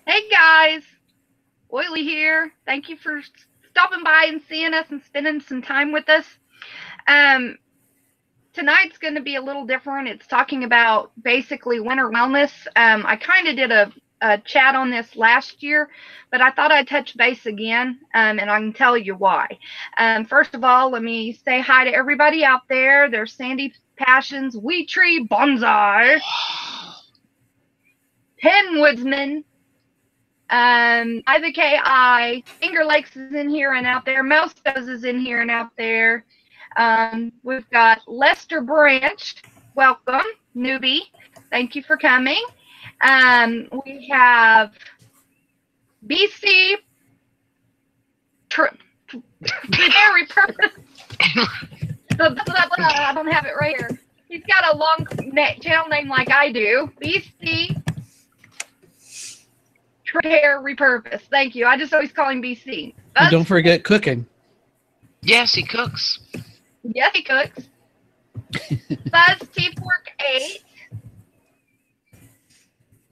Hey guys, Oily here. Thank you for stopping by and seeing us and spending some time with us. Tonight's going to be a little different. It's talking about basically winter wellness. I kind of did a chat on this last year, but I thought I'd touch base again, and I can tell you why. First of all, let me say hi to everybody out there. There's Sandy Passions, Wee Tree Bonsai, Penwoodsman, Ivy KI, Finger Lakes is in here and out there. Moscows is in here and out there. We've got Lester Branch. Welcome, newbie. Thank you for coming. We have BC Very Purpose. I don't have it right here. He's got a long channel name like I do. BC Hair Repurpose. Thank you. I just always call him BC. And don't forget cooking. Yes, he cooks. Yes, he cooks. Buzz T-Fork 8.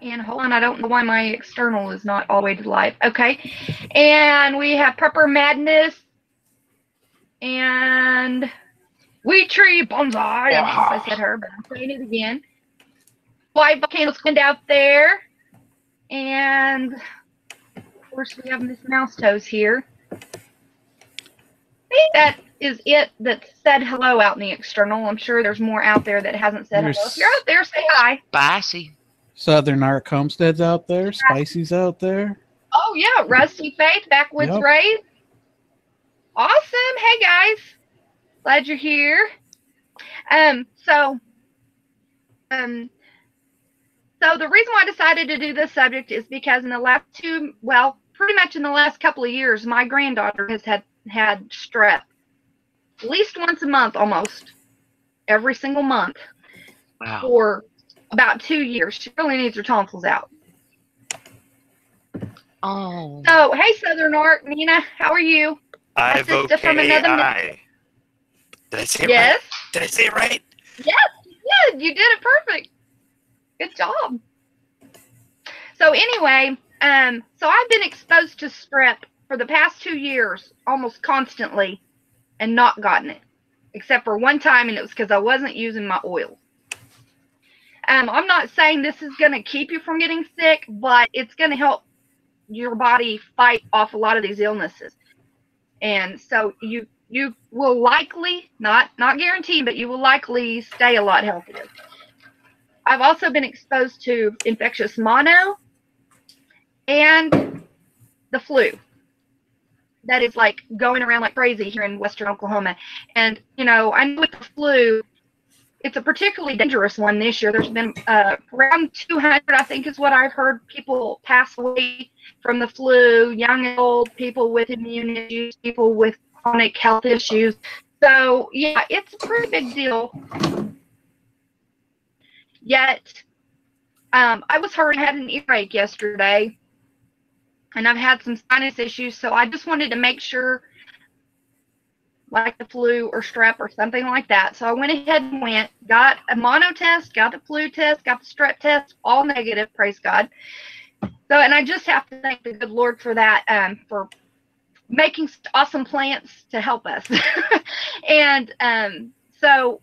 And hold on, I don't know why my external is not all the way to live. Okay. And we have Prepper Madness and Wee Tree Bonsai. I said her, but I'm saying it again. White Volcano's Wind out there. And, of course, we have Miss Mouse Toes here. I think that is it that said hello out in the external. I'm sure there's more out there that hasn't said hello. If you're out there, say hi. Spicy. Southern Arc Homestead's out there. Spicy's out there. Oh, yeah. Rusty Faith, Backwoods Rays. Awesome. Hey, guys. Glad you're here. So the reason why I decided to do this subject is because in the last pretty much in the last couple of years, my granddaughter has had strep at least once a month, almost every single month. Wow. For about 2 years. She really needs her tonsils out. Oh. So, hey, Southern Art, Nina, how are you? I'm okay. From another Did I say it yes. right? Did I say it right? Yes, you did it perfect. Good job. So anyway, so I've been exposed to strep for the past 2 years, almost constantly, and not gotten it, except for one time, and it was because I wasn't using my oil. I'm not saying this is going to keep you from getting sick, but it's going to help your body fight off a lot of these illnesses. And so you will likely, not guaranteed, but you will likely stay a lot healthier. I've also been exposed to infectious mono and the flu that is like going around like crazy here in Western Oklahoma. And, you know, I know with the flu, it's a particularly dangerous one this year. There's been around 200, I think is what I've heard, people pass away from the flu, young and old, people with immune issues, people with chronic health issues. So, yeah, it's a pretty big deal. Yet, I was hurt and had an earache yesterday, and I've had some sinus issues, so I just wanted to make sure, like the flu or strep or something like that. So I went ahead and got a mono test, got the flu test, got the strep test, all negative, praise God. So, and I just have to thank the good Lord for that, for making awesome plants to help us. And so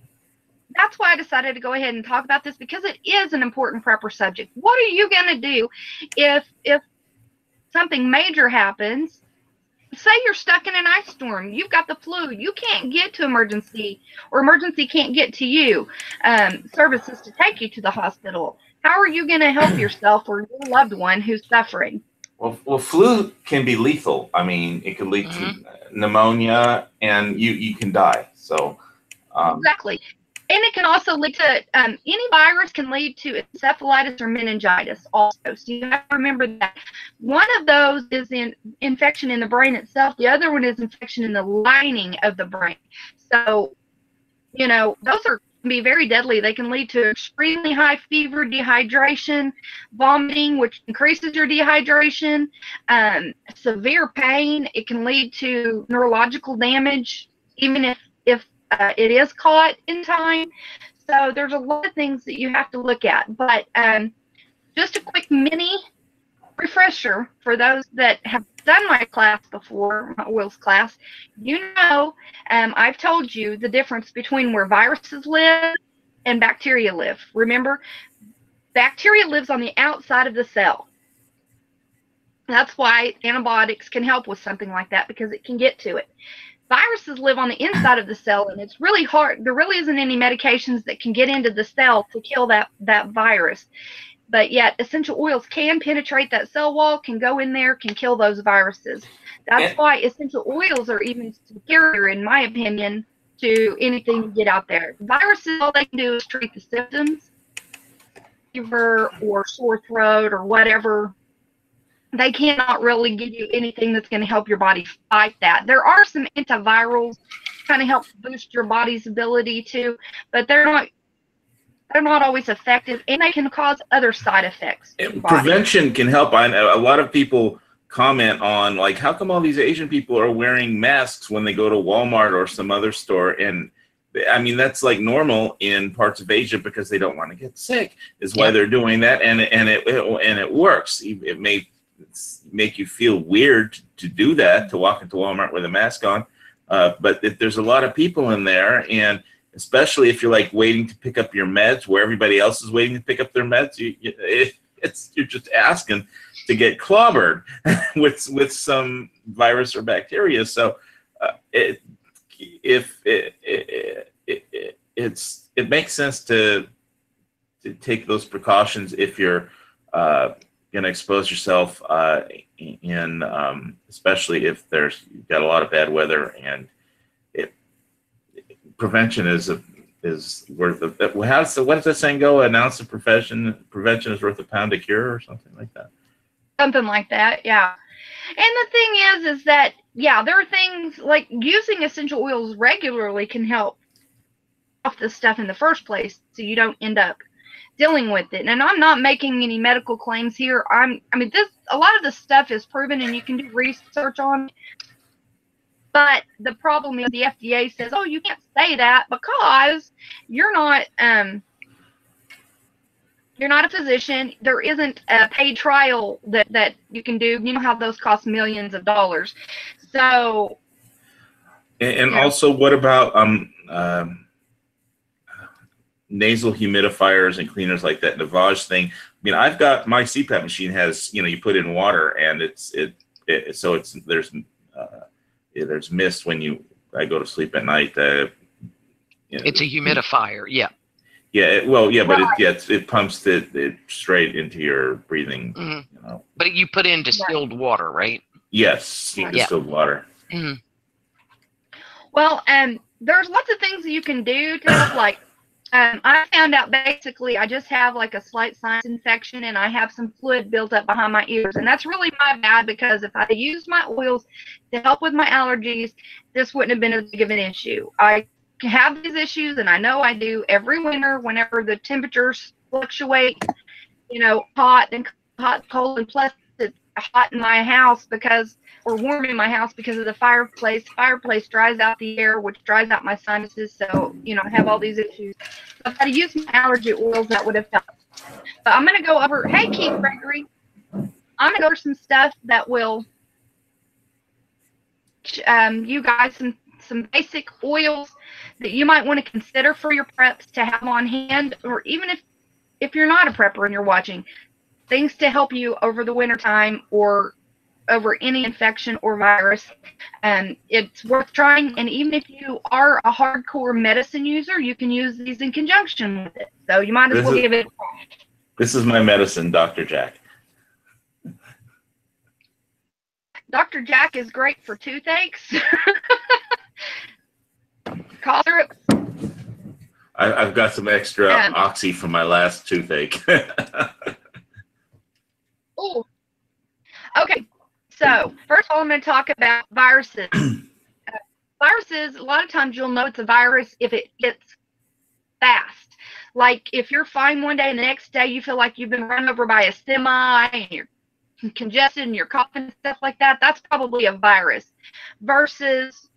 that's why I decided to go ahead and talk about this, because it is an important prepper subject. What are you going to do if something major happens? Say you're stuck in an ice storm. You've got the flu. You can't get to emergency, or emergency can't get to you, services to take you to the hospital. How are you going to help yourself or your loved one who's suffering? Well, flu can be lethal. I mean, it can lead to pneumonia, and you can die. So exactly. And it can also lead to, any virus can lead to encephalitis or meningitis also. So you have to remember that. One of those is infection in the brain itself. The other one is infection in the lining of the brain. So, you know, those can be very deadly. They can lead to extremely high fever, dehydration, vomiting, which increases your dehydration, severe pain. It can lead to neurological damage, even if it is caught in time. So there's a lot of things that you have to look at. But just a quick mini refresher for those that have done my class before, my oils class, I've told you the difference between where viruses live and bacteria live. Remember, bacteria lives on the outside of the cell. That's why antibiotics can help with something like that, because it can get to it. Viruses live on the inside of the cell, and it's really hard. There really isn't any medications that can get into the cell to kill that virus. But yet essential oils can penetrate that cell wall, can go in there, can kill those viruses. That's why essential oils are even superior, in my opinion, to anything you get out there. Viruses, all they can do is treat the symptoms, fever or sore throat or whatever. They cannot really give you anything that's going to help your body fight that. There are some antivirals kind of help boost your body's ability to, but they're not always effective, and they can cause other side effects. Prevention can help. A lot of people comment on, like, how come all these Asian people are wearing masks when they go to Walmart or some other store? And I mean, that's like normal in parts of Asia because they don't want to get sick, is why they're doing that. And it works. It may make you feel weird to do that, to walk into Walmart with a mask on. But if there's a lot of people in there, and especially if you're like waiting to pick up your meds where everybody else is waiting to pick up their meds, you're just asking to get clobbered with some virus or bacteria. So it makes sense to take those precautions if you're going to expose yourself especially if you've got a lot of bad weather, and prevention is worth of. What does that saying go? An ounce of prevention is worth a pound of cure, or something like that. Something like that, yeah. And the thing is that, yeah, there are things like using essential oils regularly can help off this stuff in the first place, so you don't end up dealing with it. And I'm not making any medical claims here. A lot of this stuff is proven, and you can do research on it. But the problem is the FDA says, oh, you can't say that because you're not a physician. There isn't a paid trial that you can do. You know how those cost millions of dollars. So. And also, what about nasal humidifiers and cleaners like that Navage thing? I mean, I've got my CPAP machine has, you put in water, and there's mist when I go to sleep at night. It's a humidifier, yeah. Yeah, but it pumps it straight into your breathing. Mm-hmm. But you put in distilled water, right? Yes, distilled water. Mm-hmm. Well, there's lots of things that you can do to help, like, I found out basically I just have like a slight sinus infection, and I have some fluid built up behind my ears. And that's really my bad, because if I had used my oils to help with my allergies, this wouldn't have been as big of an issue. I have these issues, and I know I do every winter whenever the temperatures fluctuate, hot, cold, and plus it's hot in my house or warm in my house because of the fireplace. Fireplace dries out the air, which dries out my sinuses. So, I have all these issues. So if I had used my allergy oils, that would have helped. But I'm going to go over, hey, Keith Gregory, I'm going to go over some stuff that will, you guys, some basic oils that you might want to consider for your preps to have on hand, or even if you're not a prepper and you're watching, things to help you over the winter time or over any infection or virus. It's worth trying, and even if you are a hardcore medicine user, you can use these in conjunction with it. So you might as well give it a try. This is my medicine, Dr. Jack. Dr. Jack is great for toothaches. Cough syrup. I've got some extra Oxy from my last toothache. Oh, okay. So first of all, I'm going to talk about viruses. Viruses, a lot of times you'll know it's a virus if it gets fast. Like if you're fine one day and the next day you feel like you've been run over by a semi and you're congested and you're coughing and stuff like that, that's probably a virus. Versus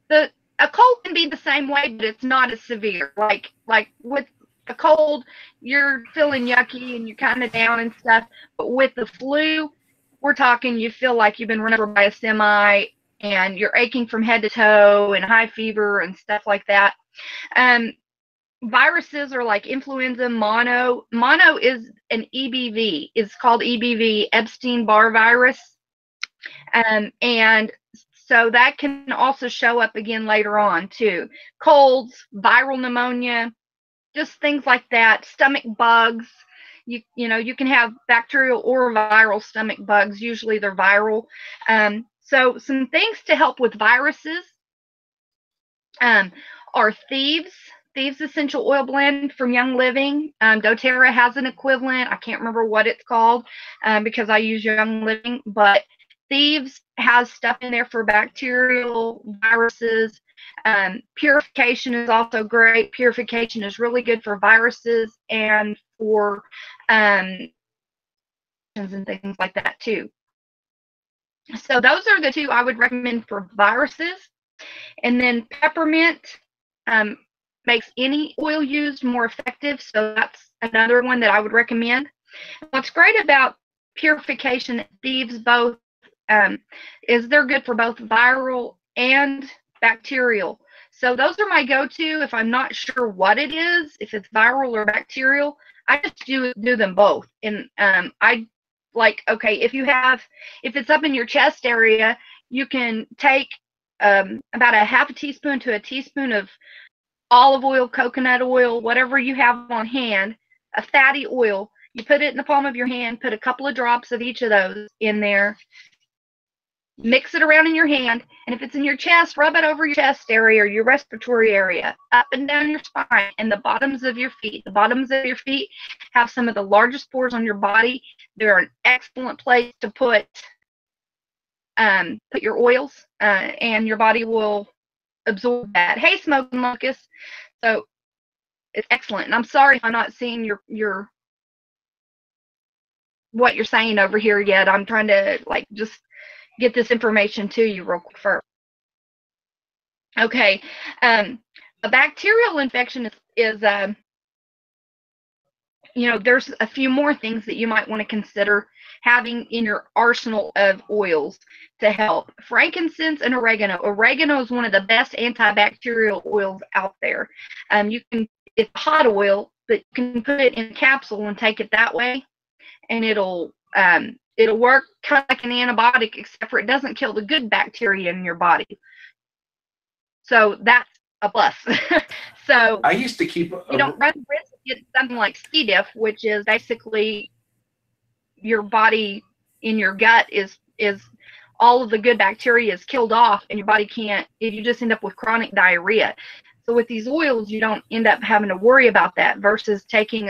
a cold can be the same way, but it's not as severe. Like with a cold, you're feeling yucky and you're kind of down and stuff. But with the flu, we're talking you feel like you've been run over by a semi and you're aching from head to toe and high fever and stuff like that. Viruses are like influenza, mono. Mono is an EBV. It's called EBV, Epstein-Barr virus. And so that can also show up again later on too. Colds, viral pneumonia, just things like that. Stomach bugs. You know, you can have bacterial or viral stomach bugs. Usually they're viral. So some things to help with viruses are Thieves Essential Oil Blend from Young Living. doTERRA has an equivalent. I can't remember what it's called because I use Young Living, but Thieves has stuff in there for bacterial, viruses. Purification is also great. Purification is really good for viruses and for and things like that too. So those are the two I would recommend for viruses. And then peppermint makes any oil used more effective. So that's another one that I would recommend. What's great about purification, Thieves both, is they're good for both viral and bacterial. So those are my go-to if I'm not sure what it is, if it's viral or bacterial. I just do them both. And I like, okay, if it's up in your chest area, you can take about a half a teaspoon to a teaspoon of olive oil, coconut oil, whatever you have on hand, a fatty oil. You put it in the palm of your hand, put a couple of drops of each of those in there, mix it around in your hand, and if it's in your chest, rub it over your chest area or your respiratory area, up and down your spine and the bottoms of your feet. The bottoms of your feet have some of the largest pores on your body. They're an excellent place to put your oils, and your body will absorb that. Hey, Smoking Locust. So it's excellent. And I'm sorry if I'm not seeing your what you're saying over here yet. I'm trying to like just get this information to you real quick first. Okay. A bacterial infection is you know, there's a few more things that you might want to consider having in your arsenal of oils to help. Frankincense and oregano. Oregano is one of the best antibacterial oils out there. It's hot oil, but you can put it in a capsule and take it that way, and it'll work kind of like an antibiotic, except for it doesn't kill the good bacteria in your body. So that's a plus. So I used to keep. You don't run the risk of getting something like C. diff, which is basically your body in your gut is all of the good bacteria is killed off, and your body can't. You just end up with chronic diarrhea. So with these oils, you don't end up having to worry about that versus taking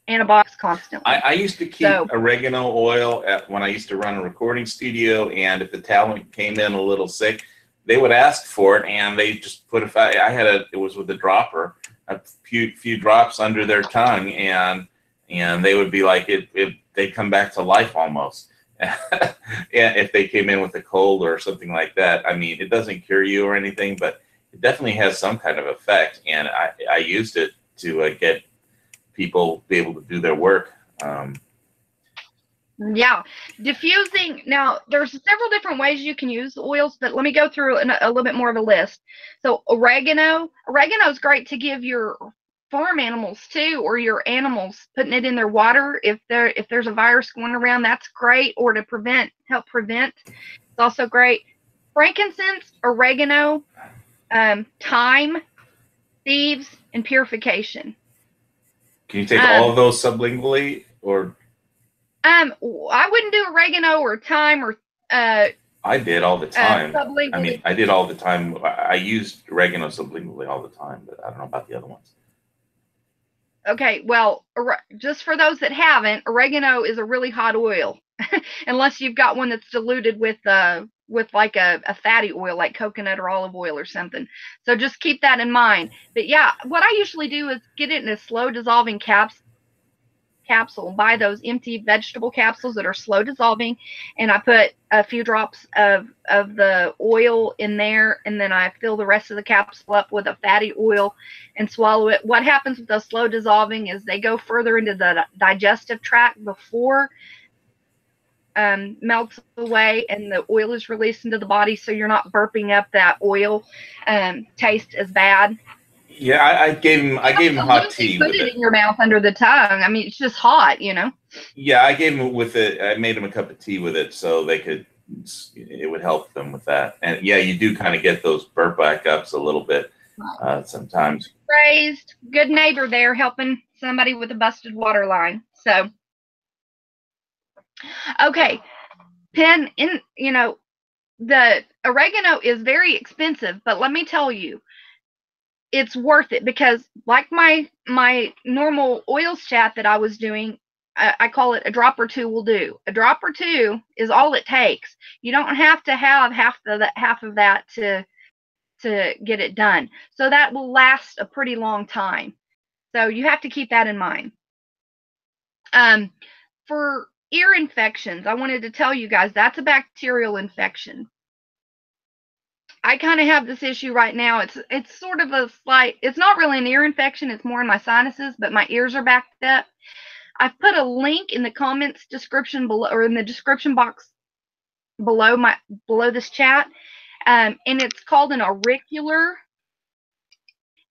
antibiotics constantly. I used to keep oregano oil when I used to run a recording studio, and if the talent came in a little sick, they would ask for it, and they just put it was with a dropper, a few drops under their tongue, and they would be like they'd come back to life almost. And if they came in with a cold or something like that, I mean, it doesn't cure you or anything, but it definitely has some kind of effect. And I used it to get people be able to do their work. Yeah, diffusing. Now, there's several different ways you can use oils, but let me go through a little bit more of a list. So oregano is great to give your farm animals too, or your animals, putting it in their water if there's a virus going around. That's great, or to help prevent. It's also great. Frankincense, oregano, thyme, thieves, and purification. Can you take all of those sublingually, or? I wouldn't do oregano or thyme or. I did all the time. Sublingually. I mean, I did all the time. I used oregano sublingually all the time, but I don't know about the other ones. Okay, well, just for those that haven't, oregano is a really hot oil, unless you've got one that's diluted with like a fatty oil, like coconut or olive oil or something. So just keep that in mind. But yeah, what I usually do is get it in a slow dissolving caps, capsule. Buy those empty vegetable capsules that are slow dissolving, and I put a few drops of the oil in there, and then I fill the rest of the capsule up with a fatty oil and swallow it. What happens with those slow dissolving is they go further into the digestive tract before melts away and the oil is released into the body, so you're not burping up that oil taste as bad. Yeah, I gave him hot tea Put with it it. in your mouth under the tongue. I mean, it's just hot, you know. Yeah, I gave him with it. I made him a cup of tea with it so it would help them with that. And yeah, you do kind of get those burp backups a little bit sometimes. Raised, good neighbor there, helping somebody with a busted water line. So, okay, Penn, the oregano is very expensive, but let me tell you, it's worth it, because like my normal oils chat that I was doing, I call it a drop or two will do. A drop or two is all it takes. You don't have to have half of that to get it done. So that will last a pretty long time. So you have to keep that in mind. For ear infections, I wanted to tell you guys that's a bacterial infection. I kind of have this issue right now. It's sort of a slight, it's not really an ear infection, it's more in my sinuses, but my ears are backed up. I've put a link in the comments description below, or in the description box below this chat, and it's called an auricular.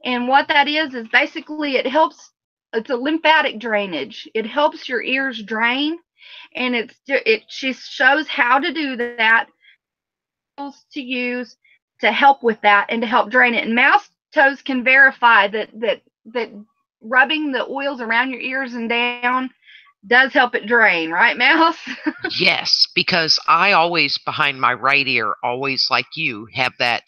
And what that is basically it's a lymphatic drainage. It helps your ears drain, and she shows how to do that, to use to help with that and to help drain it. And Mouse Toes can verify that rubbing the oils around your ears and down does help it drain, right, Mouse? Yes, because I always, behind my right ear, always, like you, have that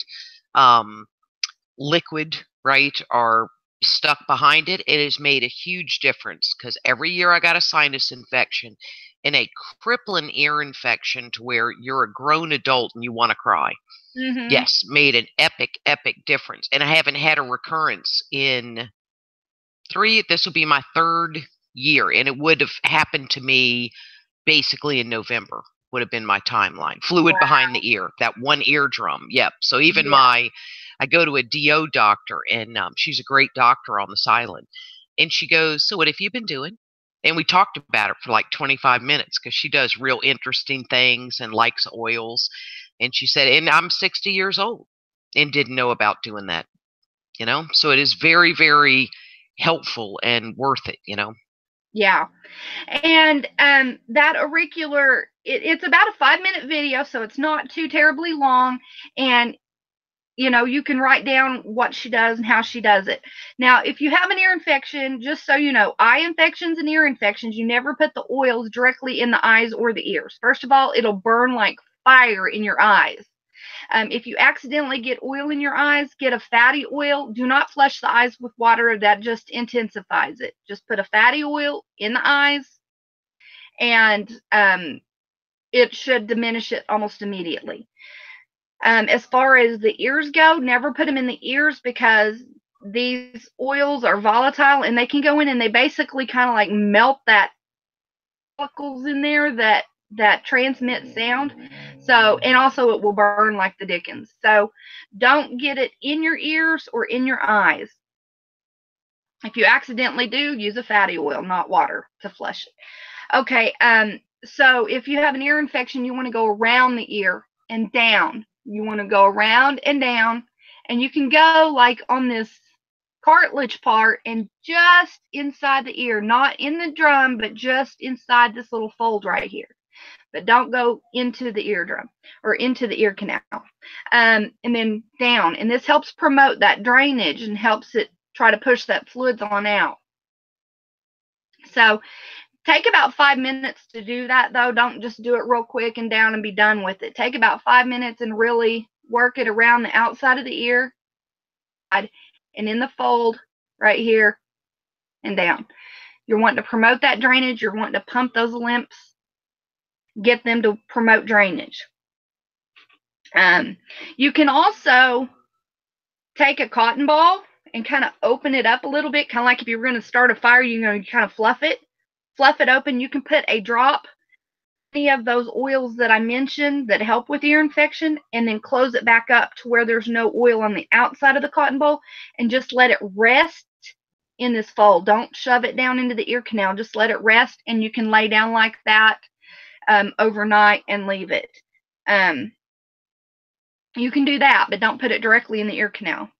liquid, right, or stuck behind it. It has made a huge difference, because every year I got a sinus infection and a crippling ear infection to where you're a grown adult and you want to cry. Mm-hmm. Yes, made an epic difference. And I haven't had a recurrence in this will be my 3rd year, and it would have happened to me basically in November, would have been my timeline. Fluid behind the ear, that one eardrum. Yep. So even I go to a DO doctor, and she's a great doctor on this island. And she goes, "So what have you been doing?" And we talked about it for like 25 minutes, because she does real interesting things and likes oils. And she said, and I'm 60 years old and didn't know about doing that, So it is very, very helpful and worth it, Yeah. And that auricular, it's about a 5-minute video, so it's not too terribly long. And you can write down what she does and how she does it. Now, if you have an ear infection, just so you know, eye infections and ear infections, you never put the oils directly in the eyes or the ears. First of all, it'll burn like fire in your eyes. If you accidentally get oil in your eyes, get a fatty oil. Do not flush the eyes with water. That just intensifies it. Just put a fatty oil in the eyes, and it should diminish it almost immediately. As far as the ears go, never put them in the ears, because these oils are volatile and they can go in and they basically kind of like melt that chemicals in there that transmit sound. So, and also it will burn like the dickens. So don't get it in your ears or in your eyes. If you accidentally do, use a fatty oil, not water, to flush it. Okay, so if you have an ear infection, you want to go around the ear and down. You want to go around and down, and you can go like on this cartilage part and just inside the ear, not in the drum, but just inside this little fold right here. But don't go into the eardrum or into the ear canal. And then down. And this helps promote that drainage and helps it try to push that fluids on out. So take about 5 minutes to do that, though. Don't just do it real quick and down and be done with it. Take about 5 minutes and really work it around the outside of the ear and in the fold right here and down. You're wanting to promote that drainage. You're wanting to pump those lymphs, get them to promote drainage. You can also take a cotton ball and kind of open it up a little bit, kind of like if you were going to start a fire, you're going to kind of fluff it. fluff it open. You can put a drop, any of those oils that I mentioned that help with ear infection, and then close it back up to where there's no oil on the outside of the cotton bowl, and just let it rest in this fold. Don't shove it down into the ear canal. Just let it rest, and you can lay down like that overnight and leave it. You can do that, but don't put it directly in the ear canal.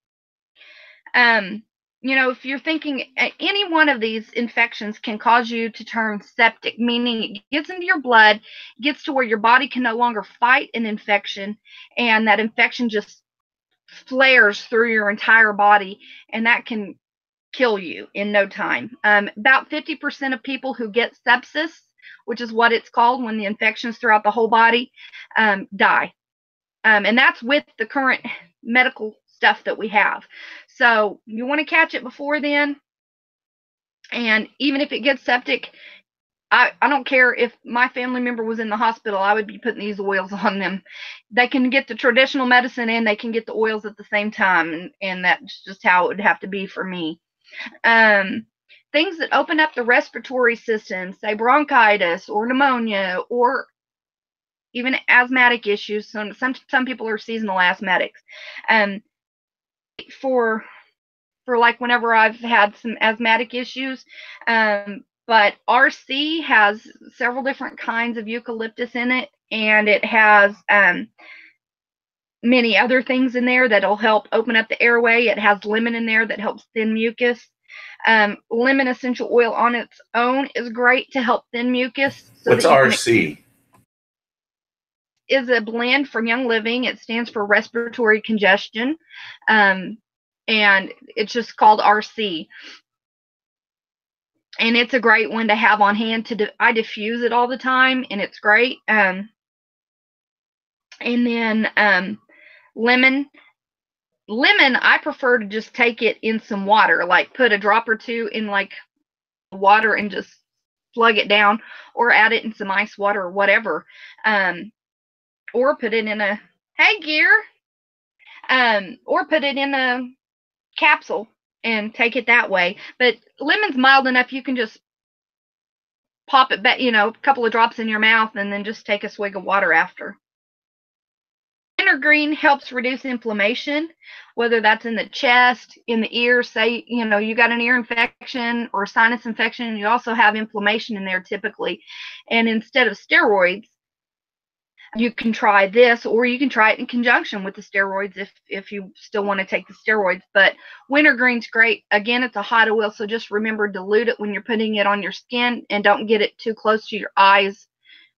You know, if you're thinking any one of these infections can cause you to turn septic, meaning it gets into your blood, gets to where your body can no longer fight an infection, and that infection just flares through your entire body, and that can kill you in no time. About 50% of people who get sepsis, which is what it's called when the infection's throughout the whole body, die. And that's with the current medical stuff that we have. So you want to catch it before then. And even if it gets septic, I don't care if my family member was in the hospital, I would be putting these oils on them. They can get the traditional medicine and they can get the oils at the same time. And that's just how it would have to be for me. Things that open up the respiratory system, say bronchitis or pneumonia or even asthmatic issues. Some people are seasonal asthmatics. For like whenever I've had some asthmatic issues, but RC has several different kinds of eucalyptus in it, and it has many other things in there that'll help open up the airway. It has lemon in there that helps thin mucus. Lemon essential oil on its own is great to help thin mucus. So what's RC? Is a blend from Young Living. It stands for respiratory congestion, and it's just called RC. And it's a great one to have on hand. I diffuse it all the time, and it's great. And then lemon, I prefer to just take it in some water, like put a drop or two in like water and just plug it down, or add it in some ice water or whatever. Or put it in a, hey Gear, or put it in a capsule and take it that way. But lemon's mild enough, you can just pop it back, you know, a couple of drops in your mouth and then just take a swig of water after. Wintergreen helps reduce inflammation, whether that's in the chest, in the ear. Say, you know, you got an ear infection or sinus infection, you also have inflammation in there typically. And instead of steroids, you can try this, or you can try it in conjunction with the steroids if you still want to take the steroids. But wintergreen's great. Again, it's a hot oil, so just remember, dilute it when you're putting it on your skin, and don't get it too close to your eyes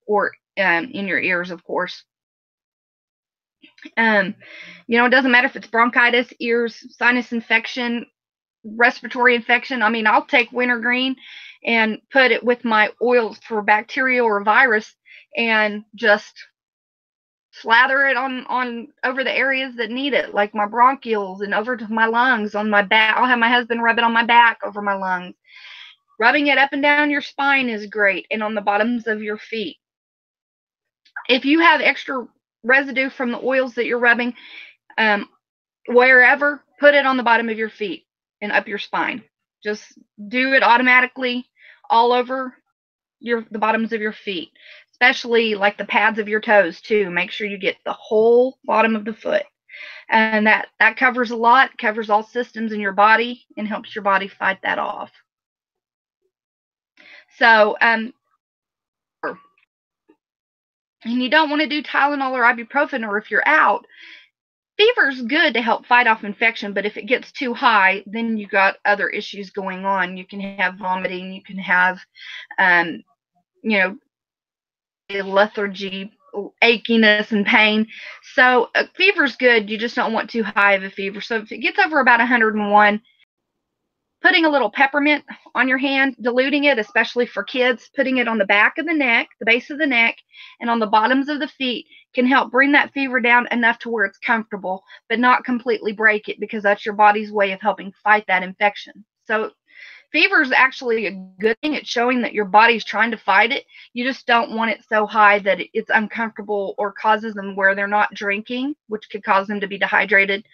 or in your ears, of course. You know, it doesn't matter if it's bronchitis, ears, sinus infection, respiratory infection. I mean, I'll take wintergreen and put it with my oils for bacteria or virus and just slather it on over the areas that need it, like my bronchioles and over to my lungs, on my back. I'll have my husband rub it on my back over my lungs. Rubbing it up and down your spine is great, and on the bottoms of your feet. If you have extra residue from the oils that you're rubbing, wherever, put it on the bottom of your feet and up your spine. Just do it automatically all over the bottoms of your feet, especially like the pads of your toes too. Make sure you get the whole bottom of the foot, and that covers a lot, covers all systems in your body, and helps your body fight that off. So and you don't want to do Tylenol or ibuprofen, or if you're out, fever's good to help fight off infection, but if it gets too high, then you got other issues going on. You can have vomiting, you can have you know, lethargy, achiness, and pain. So fever's good. You just don't want too high of a fever. So if it gets over about 101, putting a little peppermint on your hand, diluting it, especially for kids, putting it on the back of the neck, the base of the neck, and on the bottoms of the feet can help bring that fever down enough to where it's comfortable, but not completely break it, because that's your body's way of helping fight that infection. So fever is actually a good thing. It's showing that your body's trying to fight it. You just don't want it so high that it's uncomfortable or causes them where they're not drinking, which could cause them to be dehydrated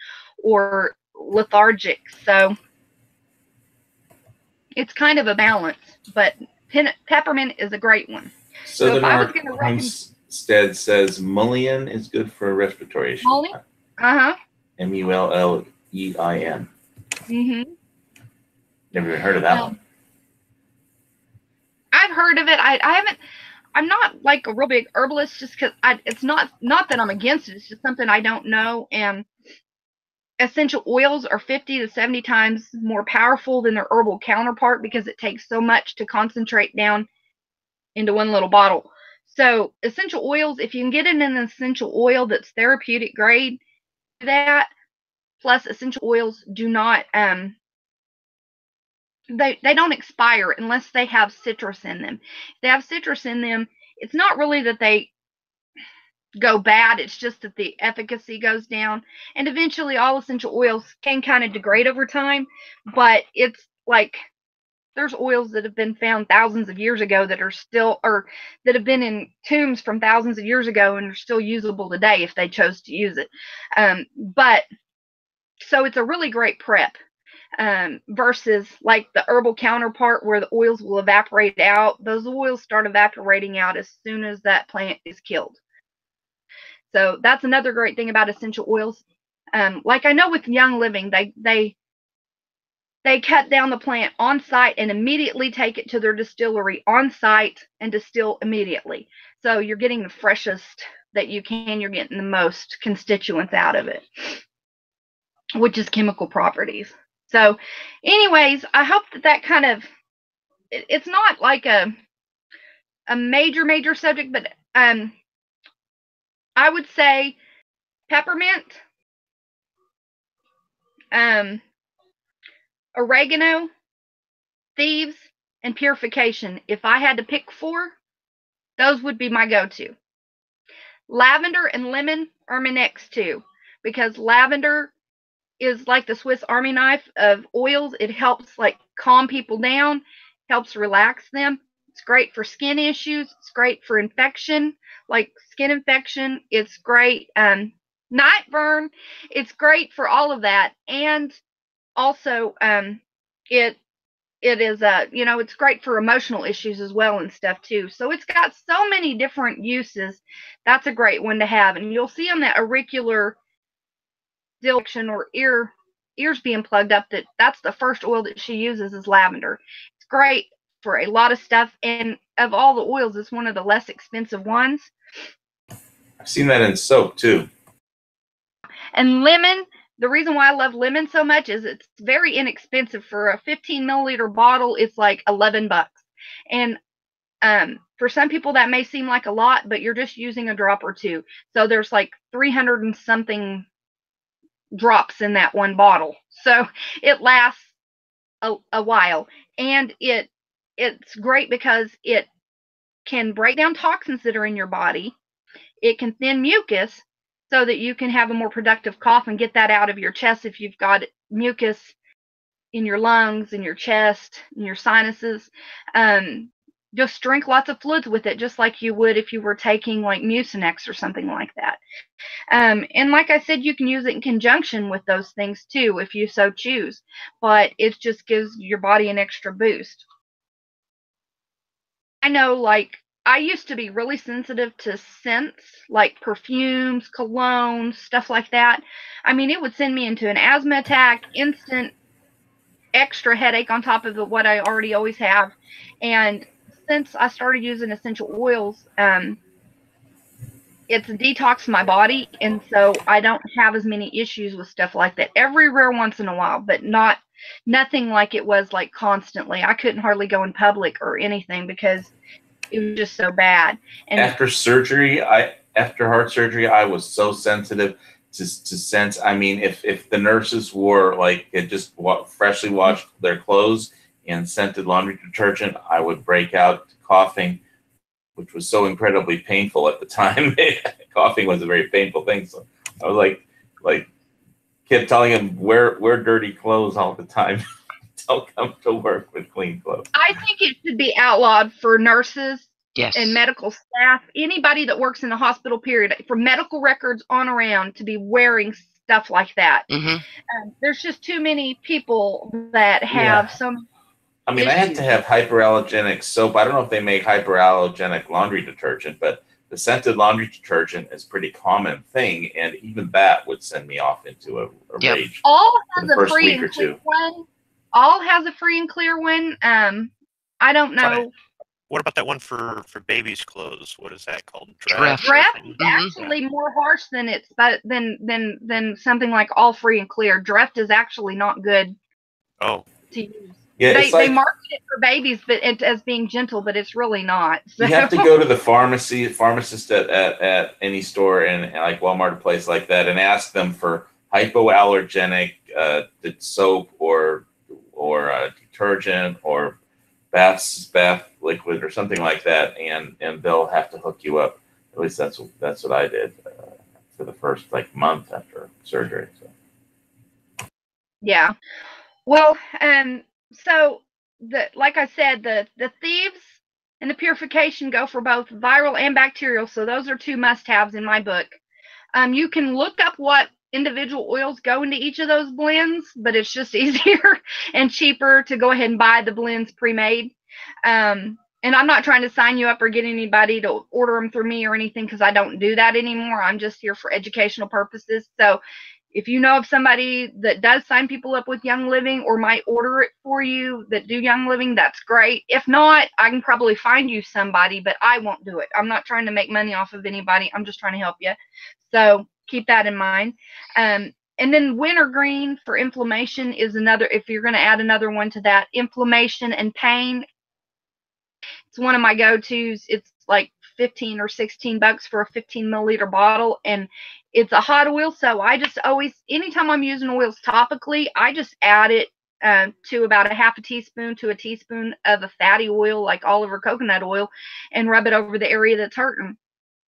or lethargic. So it's kind of a balance, but peppermint is a great one. Southern if I was gonna Homestead says mullein is good for respiratory issues. Mullein? Uh-huh. Mullein. Mm-hmm. Never even heard of that one. I've heard of it. I haven't. I'm not like a real big herbalist, just because it's not that I'm against it. It's just something I don't know. And essential oils are 50 to 70 times more powerful than their herbal counterpart because it takes so much to concentrate down into one little bottle. So essential oils, if you can get it in an essential oil that's therapeutic grade, that plus essential oils do not they don't expire unless they have citrus in them. If they have citrus in them, it's not really that they go bad, it's just that the efficacy goes down, and eventually all essential oils can kind of degrade over time. But it's like there's oils that have been found thousands of years ago that are still, or that have been in tombs from thousands of years ago and are still usable today if they chose to use it. But so it's a really great prep, versus like the herbal counterpart where the oils will evaporate out. Those oils start evaporating out as soon as that plant is killed. So that's another great thing about essential oils. Like I know with Young Living, they cut down the plant on site and immediately take it to their distillery on site and distill immediately. So you're getting the freshest that you can. You're getting the most constituents out of it, which is chemical properties. So anyways, I hope that kind of, it's not like a major subject, but I would say peppermint, oregano, thieves, and purification. If I had to pick 4, those would be my go-to. Lavender and lemon are my next 2, because lavender is like the Swiss Army knife of oils. It helps like calm people down, helps relax them. It's great for skin issues. It's great for infection, like skin infection. It's great, night burn. It's great for all of that. And also, it is it's great for emotional issues as well and stuff too. So it's got so many different uses. That's a great one to have. And you'll see on that auricular dilation or ears being plugged up, that's the first oil that she uses is lavender. It's great for a lot of stuff, and of all the oils, it's one of the less expensive ones. I've seen that in soap too. And lemon, the reason why I love lemon so much is it's very inexpensive. For a 15 milliliter bottle, it's like $11. And for some people that may seem like a lot, but you're just using a drop or 2. So there's like 300 and something drops in that one bottle. So it lasts a while. And it's great because it can break down toxins that are in your body. It can thin mucus so that you can have a more productive cough and get that out of your chest if you've got mucus in your lungs, in your chest, in your sinuses. Just drink lots of fluids with it, just like you would if you were taking like Mucinex or something like that. And like I said, you can use it in conjunction with those things too, if you so choose. But it just gives your body an extra boost. I know, like, I used to be really sensitive to scents, like perfumes, colognes, stuff like that. I mean, it would send me into an asthma attack, instant extra headache on top of what I already always have. And since I started using essential oils, it's detoxed my body, and so I don't have as many issues with stuff like that. Every rare once in a while, but nothing like it was like constantly. I couldn't hardly go in public or anything because it was just so bad. And after heart surgery, I was so sensitive to scents. I mean, if the nurses wore like had just freshly washed their clothes and scented laundry detergent, I would break out coughing, which was so incredibly painful at the time. Coughing was a very painful thing. So I was like kept telling him, wear dirty clothes all the time. Don't come to work with clean clothes. I think it should be outlawed for nurses, Yes, and medical staff, anybody that works in the hospital, period, for medical records on around, to be wearing stuff like that. Mm-hmm. There's just too many people that have I mean, I had to have hyperallergenic soap. I don't know if they make hyperallergenic laundry detergent, but the scented laundry detergent is a pretty common thing, and even that would send me off into a rage. All for has the a first free week or and clear two. one. All has a free and clear one. I don't know. What about that one for babies' clothes? What is that called? Dreft. Dreft is actually more harsh than it's than something like all free and clear. Dreft is actually not good to use. Yeah, they market it for babies, but as being gentle, but it's really not. So. You have to go to the pharmacist at any store and like Walmart, a place like that, and ask them for hypoallergenic soap or detergent or bath liquid or something like that, and they'll have to hook you up. At least that's what I did for the first month after surgery. So. Yeah. Well, so like I said, the thieves and the purification go for both viral and bacterial. So those are 2 must-haves in my book. You can look up what individual oils go into each of those blends, but it's just easier and cheaper to go ahead and buy the blends pre-made. And I'm not trying to sign you up or get anybody to order them through me or anything, because I don't do that anymore. I'm just here for educational purposes. So if you know of somebody that does sign people up with Young Living or might order it for you that do Young Living, that's great. If not, I can probably find you somebody, but I won't do it. I'm not trying to make money off of anybody. I'm just trying to help you. So keep that in mind. And then Wintergreen for inflammation is another, if you're going to add another one to that, inflammation and pain. It's one of my go-tos. It's like 15 or 16 bucks for a 15 milliliter bottle, and it's a hot oil. So I just always, anytime I'm using oils topically, I just add it to about a half a teaspoon to a teaspoon of a fatty oil like olive or coconut oil, and rub it over the area that's hurting,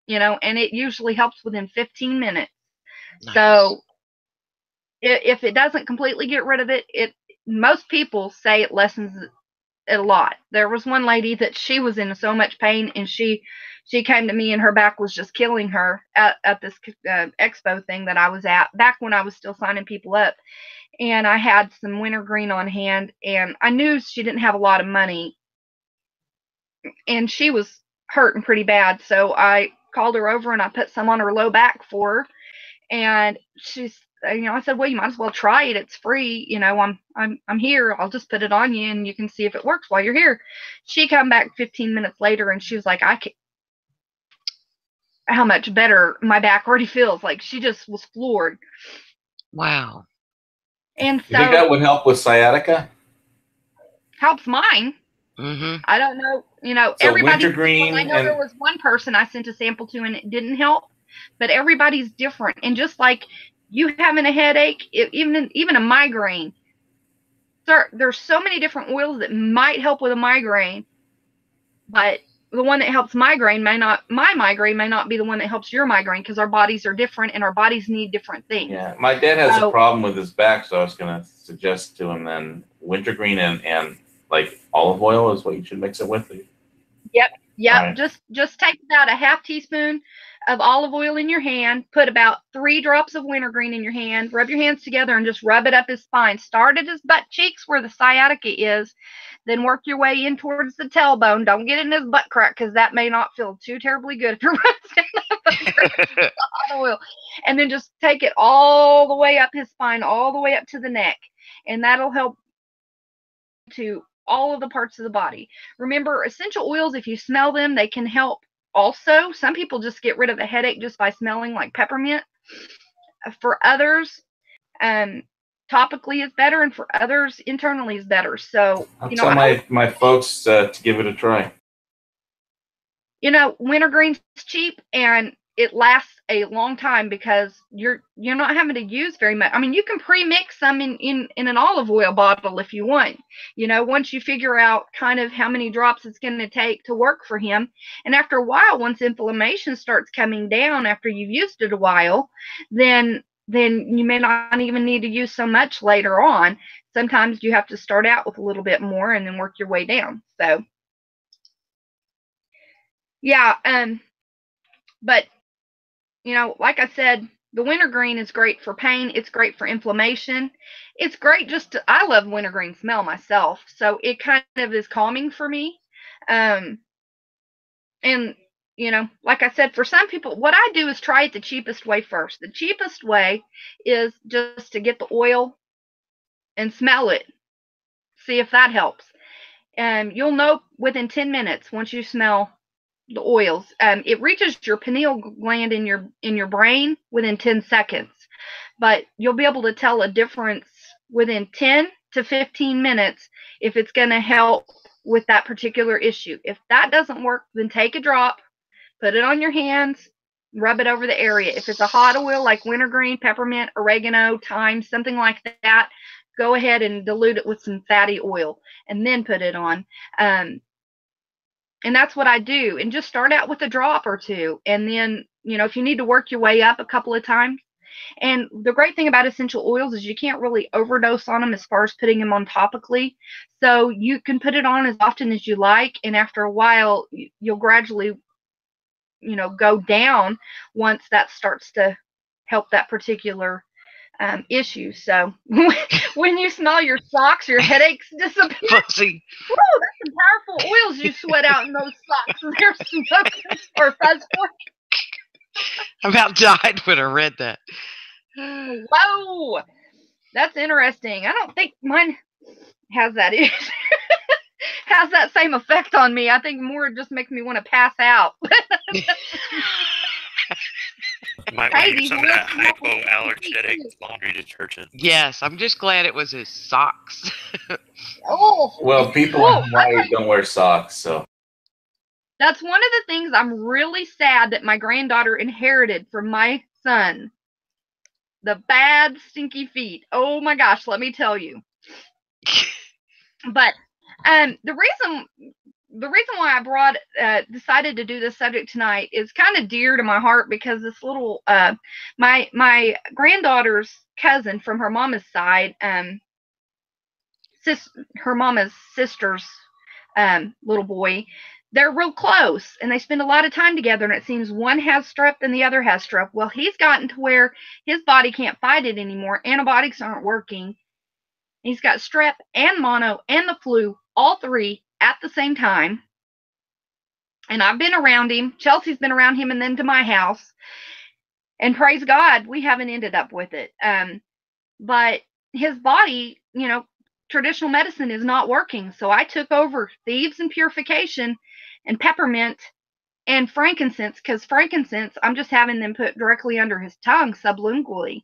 and it usually helps within 15 minutes. Nice. So if it doesn't completely get rid of it, most people say it lessens it a lot. There was one lady that she was in so much pain, and she came to me and her back was just killing her at this expo thing that I was at back when I was still signing people up, and I had some Wintergreen on hand, and I knew she didn't have a lot of money and she was hurting pretty bad, so I called her over and I put some on her low back for her, and she's I said, well, you might as well try it. It's free. I'm here. I'll just put it on you and you can see if it works while you're here. She come back 15 minutes later and she was like, how much better my back already feels. Like, she just was floored. Wow. And so, you think that would help with sciatica? Helps mine. Mm-hmm. I don't know. So everybody. Wintergreen. I know there was one person I sent a sample to and it didn't help, but everybody's different. And just like you having a headache, even a migraine, there's so many different oils that might help with a migraine, but the one that helps my migraine may not be the one that helps your migraine, because our bodies are different and our bodies need different things. Yeah, my dad has a problem with his back, so I was going to suggest to him then Wintergreen and like olive oil is what you should mix it with. Yep. Right. Just take about a half teaspoon of olive oil in your hand, put about 3 drops of Wintergreen in your hand, rub your hands together and just rub it up his spine. Start at his butt cheeks where the sciatica is, then work your way in towards the tailbone. Don't get in his butt crack, because that may not feel too terribly good if you're running hot oil. And then just take it all the way up his spine, all the way up to the neck, and that'll help to all of the parts of the body. Remember, essential oils, if you smell them, they can help also. Some people just get rid of a headache just by smelling, like peppermint. For others, topically is better, and for others, internally is better. So I'll tell my folks to give it a try. Wintergreen's cheap and it lasts a long time because you're not having to use very much. I mean, you can pre-mix some in an olive oil bottle if you want. Once you figure out kind of how many drops it's going to take to work for him, and after a while, once inflammation starts coming down after you've used it a while, then you may not even need to use so much later on. Sometimes you have to start out with a little bit more and then work your way down. So yeah, but like I said, The wintergreen is great for pain. It's great for inflammation. It's great I love wintergreen smell myself. So it kind of is calming for me. And, you know, like I said, for some people, what I do is try it the cheapest way first. The cheapest way is just to get the oil and smell it. See if that helps. You'll know within 10 minutes once you smell the oils. It reaches your pineal gland in your brain within 10 seconds, but you'll be able to tell a difference within 10 to 15 minutes if it's going to help with that particular issue. If that doesn't work, then take a drop, put it on your hands, rub it over the area. If it's a hot oil like wintergreen, peppermint, oregano, thyme, something like that, go ahead and dilute it with some fatty oil and then put it on. And that's what I do. And just start out with a drop or two. And then, you know, if you need to work your way up a couple of times. And the great thing about essential oils is you can't really overdose on them as far as putting them on topically. So you can put it on as often as you like. And after a while, you'll gradually, you know, go down once that starts to help that particular issue. So when you smell your socks, your headaches disappear. Fuzzy. Whoa, that's some powerful oils you sweat out in those socks. They're smoking or fuzz. I about died when I read that. Whoa, that's interesting. I don't think mine has that has that same effect on me. I think more it just makes me want to pass out. Might want to use some of that hypoallergenic laundry detergent. Yes, I'm just glad it was his socks. Oh, Well, people in Hawaii don't wear socks, so. That's one of the things I'm really sad that my granddaughter inherited from my son. The bad, stinky feet. Oh my gosh, let me tell you. But the reason why I decided to do this subject tonight is kind of dear to my heart because this little my granddaughter's cousin from her mama's side, her mama's sister's little boy, they're real close and they spend a lot of time together, and it seems one has strep and the other has strep. Well, he's gotten to where his body can't fight it anymore. Antibiotics aren't working. He's got strep and mono and the flu, all three at the same time. And I've been around him. Chelsea's been around him and then to my house. And praise God, we haven't ended up with it. But his body, you know, traditional medicine is not working. So I took over thieves and purification and peppermint and frankincense, because frankincense, I'm just having them put directly under his tongue sublingually.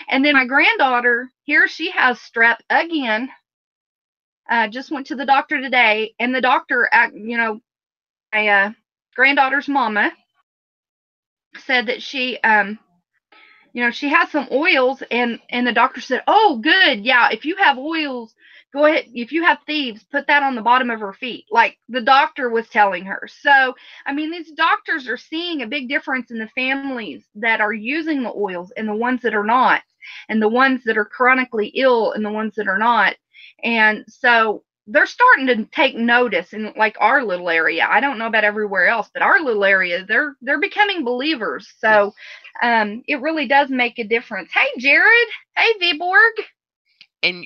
And then my granddaughter, here she has strep again. Just went to the doctor today, and the doctor, you know, my granddaughter's mama said that she, you know, she has some oils, and the doctor said, oh, good, yeah, if you have oils, go ahead. If you have thieves, put that on the bottom of her feet, like the doctor was telling her. So, I mean, these doctors are seeing a big difference in the families that are using the oils and the ones that are not, and the ones that are chronically ill and the ones that are not. And so they're starting to take notice in like our little area. I don't know about everywhere else, but our little area, they're becoming believers. So it really does make a difference. Hey, Jared. Hey, Viborg. And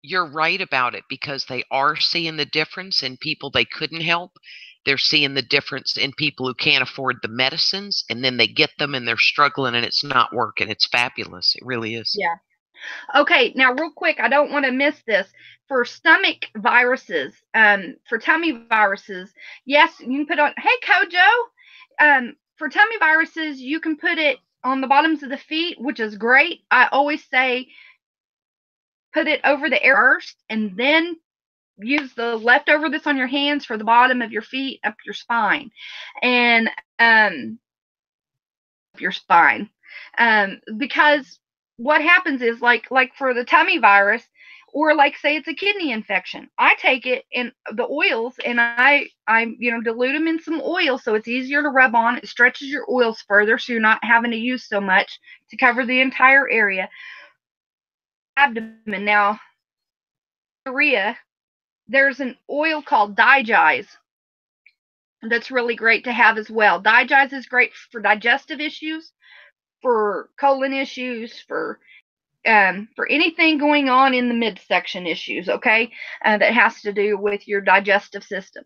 you're right about it, because they are seeing the difference in people they couldn't help. They're seeing the difference in people who can't afford the medicines, and then they get them and they're struggling and it's not working. It's fabulous. It really is. Yeah. Okay, now real quick, I don't want to miss this. For stomach viruses, for tummy viruses, yes, you can put on, hey, Kojo, for tummy viruses, you can put it on the bottoms of the feet, which is great. I always say put it over the air first, and then use the leftover that's on your hands for the bottom of your feet, up your spine, and your spine, because what happens is like for the tummy virus, or like say it's a kidney infection, I take it in the oils and I you know, dilute them in some oil so it's easier to rub on. It stretches your oils further so you're not having to use so much to cover the entire area. Abdomen. Now, diarrhea, there's an oil called Digize that's really great to have as well. Digize is great for digestive issues, for colon issues, for anything going on in the midsection issues, okay, that has to do with your digestive system.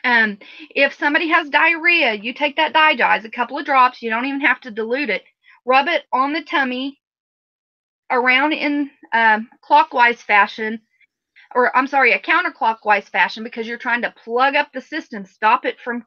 If somebody has diarrhea, you take that Digest, a couple of drops, you don't even have to dilute it, rub it on the tummy around in clockwise fashion, or I'm sorry, a counterclockwise fashion, because you're trying to plug up the system, stop it from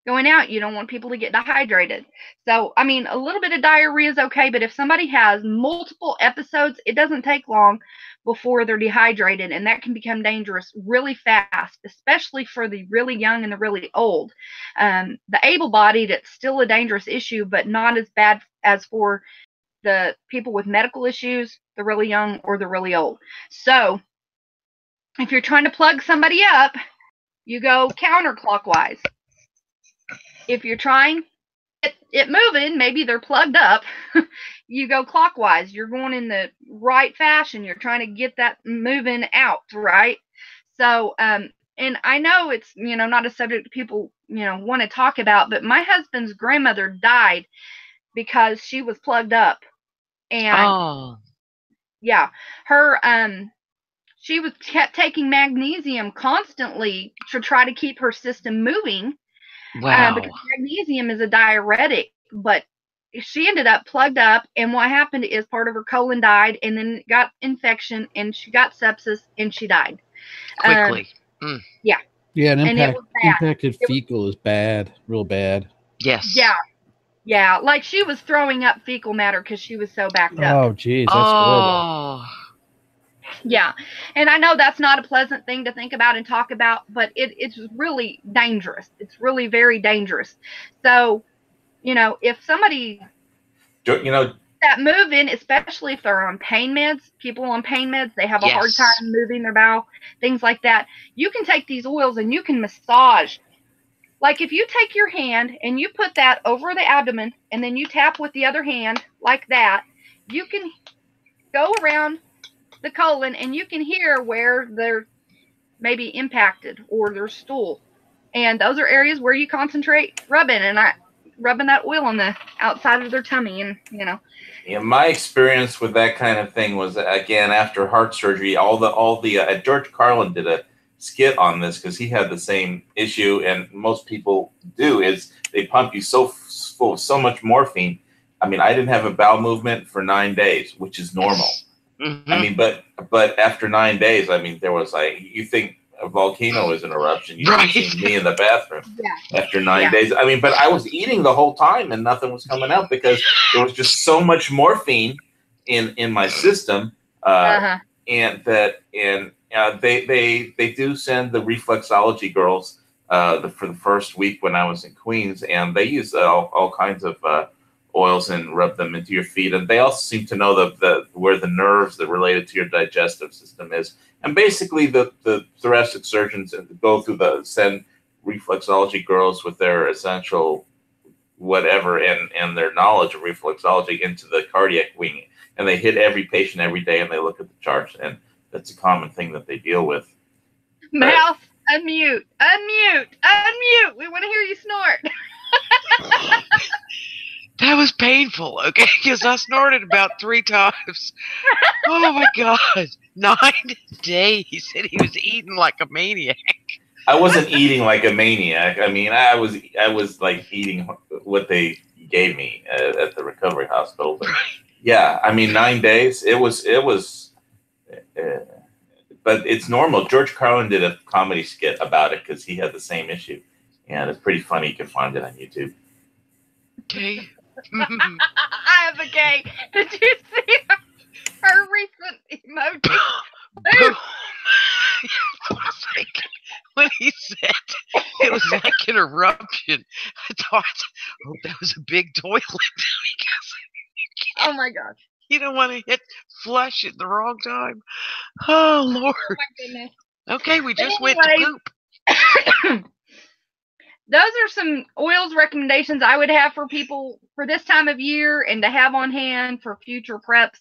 going out. You don't want people to get dehydrated. So, I mean, a little bit of diarrhea is okay, but if somebody has multiple episodes, it doesn't take long before they're dehydrated, and that can become dangerous really fast, especially for the really young and the really old. The able-bodied, it's still a dangerous issue, but not as bad as for the people with medical issues, the really young or the really old. So, if you're trying to plug somebody up, you go counterclockwise. If you're trying it moving, maybe they're plugged up, you go clockwise. You're going in the right fashion. You're trying to get that moving out, right? So, and I know it's, not a subject people, want to talk about, but my husband's grandmother died because she was plugged up. And yeah, her, she was kept taking magnesium constantly to try to keep her system moving. Wow. Because magnesium is a diuretic, but she ended up plugged up, and what happened is part of her colon died, and then got infection, and she got sepsis, and she died. Quickly. Yeah. Yeah, and it was bad. impacted fecal is bad, real bad. Yes. Yeah. Yeah, like she was throwing up fecal matter because she was so backed up. Oh, geez, that's horrible. Yeah, and I know that's not a pleasant thing to think about and talk about, but it's really dangerous. It's really very dangerous. So, if somebody, that moving, especially if they're on pain meds, people on pain meds, they have a hard time moving their bowel, things like that. You can take these oils and you can massage. Like if you take your hand and you put that over the abdomen and then you tap with the other hand like that, you can go around the colon and you can hear where they're maybe impacted or their stool. And those are areas where you concentrate rubbing that oil on the outside of their tummy, and Yeah, my experience with that kind of thing was, again, after heart surgery, George Carlin did a skit on this because he had the same issue, and most people do, is they pump you so full of so much morphine. I mean, I didn't have a bowel movement for 9 days, which is normal. Mm-hmm. I mean, but after 9 days, I mean, there was you think a volcano is an eruption. You Right. see me in the bathroom after 9 days. I mean, but I was eating the whole time and nothing was coming out because there was just so much morphine in my system. And they do send the reflexology girls for the first week when I was in Queens, and they use all kinds of oils and rub them into your feet, and they also seem to know where the nerves that related to your digestive system is. And basically, the thoracic surgeons go through send reflexology girls with their essential whatever and their knowledge of reflexology into the cardiac wing, and they hit every patient every day, and they look at the charts, and that's a common thing that they deal with. Mouth, unmute. We want to hear you snort. That was painful, okay? Because I snorted about 3 times. Oh my God. 9 days. And he was eating like a maniac. I wasn't eating like a maniac. I mean, I was like eating what they gave me at the recovery hospital. But yeah, I mean, 9 days. It was but it's normal. George Carlin did a comedy skit about it because he had the same issue. And it's pretty funny. You can find it on YouTube. Okay. I have a K. Did you see her recent emoji? When he said it was like an eruption, I thought, oh, that was a big toilet. Oh my gosh. You don't want to hit flush at the wrong time. Oh, Lord. Oh my goodness. Okay, we just went to poop. Those are some oils recommendations I would have for people for this time of year and to have on hand for future preps.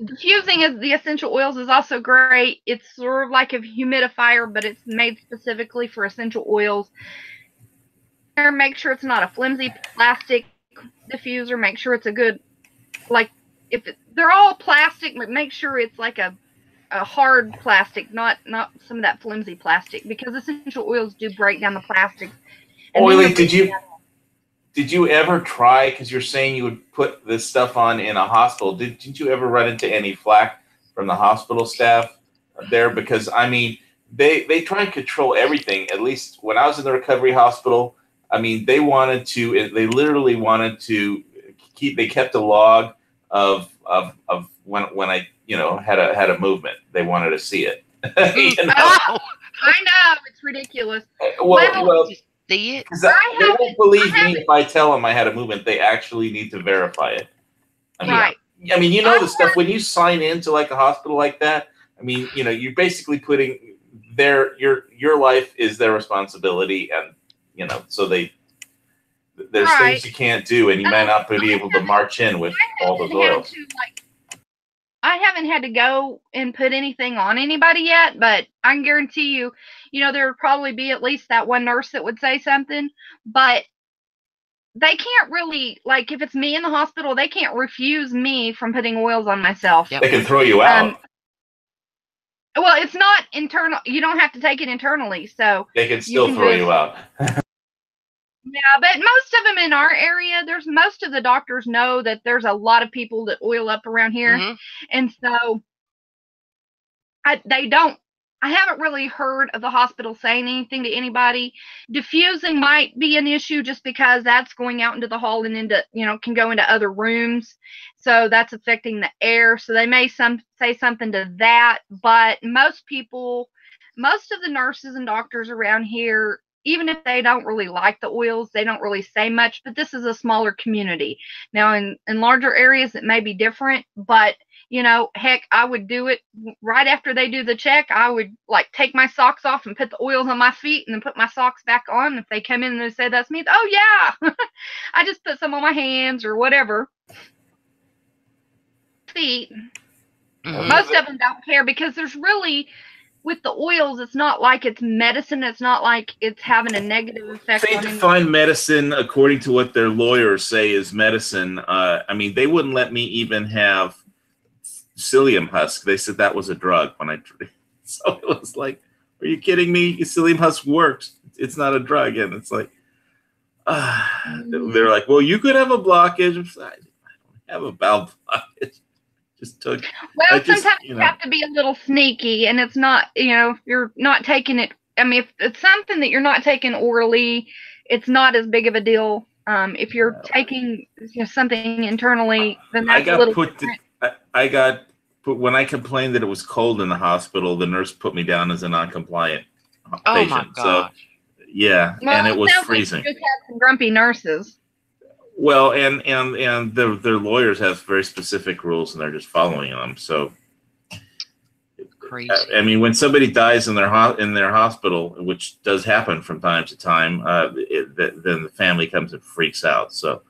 Diffusing of the essential oils is also great. It's sort of like a humidifier, but it's made specifically for essential oils. make sure it's not a flimsy plastic diffuser. Make sure it's a good, like, they're all plastic, but make sure it's like a hard plastic, not some of that flimsy plastic, because essential oils do break down the plastic. Oily, did you ever try, because you're saying you would put this stuff on in a hospital, didn't you ever run into any flack from the hospital staff there? Because, I mean, they try and control everything. At least when I was in the recovery hospital, I mean, they literally wanted to they kept a log of when I, had a movement. They wanted to see it. I know, it's ridiculous. Well, see it? They won't believe me if I tell them I had a movement. They actually need to verify it. Right. I mean, the stuff when you sign into like a hospital like that. I mean, you're basically putting your life is their responsibility, and so there's things you can't do, and you might not be able to march in with all those oils. I haven't had to go and put anything on anybody yet, but I can guarantee you, there would probably be at least that one nurse that would say something, but they can't really, like, if it's me in the hospital, they can't refuse me from putting oils on myself. They can throw you out. Well, it's not internal. You don't have to take it internally, so they can still throw you out. Yeah, but most of them in our area, most of the doctors know that there's a lot of people that oil up around here. Mm-hmm. And so I haven't really heard of the hospital saying anything to anybody. Diffusing might be an issue just because that's going out into the hall and into, can go into other rooms. So that's affecting the air. So they may say something to that. But most of the nurses and doctors around here, even if they don't really like the oils, they don't really say much, but this is a smaller community. Now, in larger areas, it may be different, but, heck, I would do it right after they do the check. I would, take my socks off and put the oils on my feet and then put my socks back on. If they come in and they say that's me, oh, yeah, I just put some on my hands or whatever. Feet. Mm-hmm. Most of them don't care because there's really... With the oils, it's not like it's medicine. It's not like it's having a negative effect. They define medicine according to what their lawyers say is medicine. I mean, they wouldn't let me even have psyllium husk. They said that was a drug when I. So it was like, are you kidding me? Psyllium husk works. It's not a drug, and it's like, they're like, well, you could have a blockage. I don't have a bowel blockage. Sometimes you have to be a little sneaky, and it's not, you're not taking it. I mean, if it's something that you're not taking orally, it's not as big of a deal. If you're taking something internally, then that's a little different. I got put when I complained that it was cold in the hospital. The nurse put me down as a non-compliant patient. My gosh. So yeah, and it was freezing. Like you just had some grumpy nurses. Well, and their lawyers have very specific rules, and they're just following them. So, crazy. I mean, when somebody dies in their hospital, which does happen from time to time, then the family comes and freaks out. So,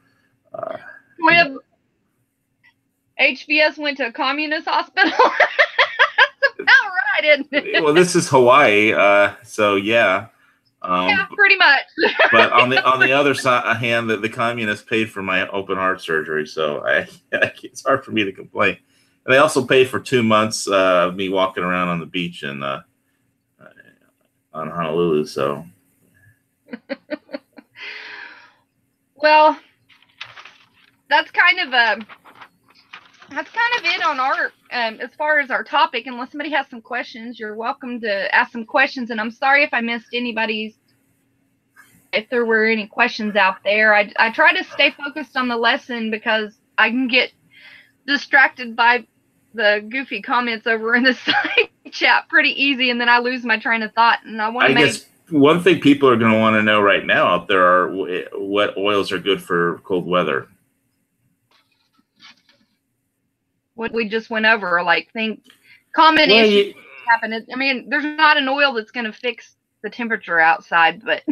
HBS went to a communist hospital. That's about right, isn't it? Well, this is Hawaii, so yeah. Yeah, pretty much. But on the other hand, the communists paid for my open heart surgery, so it's hard for me to complain. And they also paid for 2 months of me walking around on the beach on Honolulu. So, well, that's kind of it on our as far as our topic. Unless somebody has some questions, you're welcome to ask some questions. And I'm sorry if I missed if there were any questions out there. I try to stay focused on the lesson because I can get distracted by the goofy comments over in the side chat pretty easy, and then I lose my train of thought. And I guess one thing people are going to want to know right now out there are what oils are good for cold weather. What we just went over, common issues happen. I mean, there's not an oil that's going to fix the temperature outside, but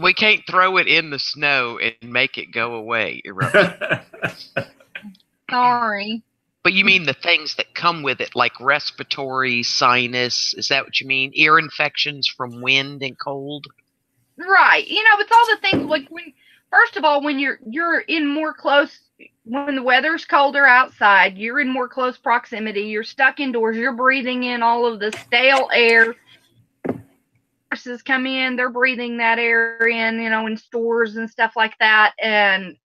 we can't throw it in the snow and make it go away. Sorry. But you mean the things that come with it, like respiratory, sinus? Is that what you mean? Ear infections from wind and cold? Right. You know, it's all the things like when, first of all, when you're in more close, when the weather's colder outside, you're in more close proximity. You're stuck indoors. You're breathing in all of the stale air. Nurses come in, they're breathing that air in, you know, in stores and stuff like that, and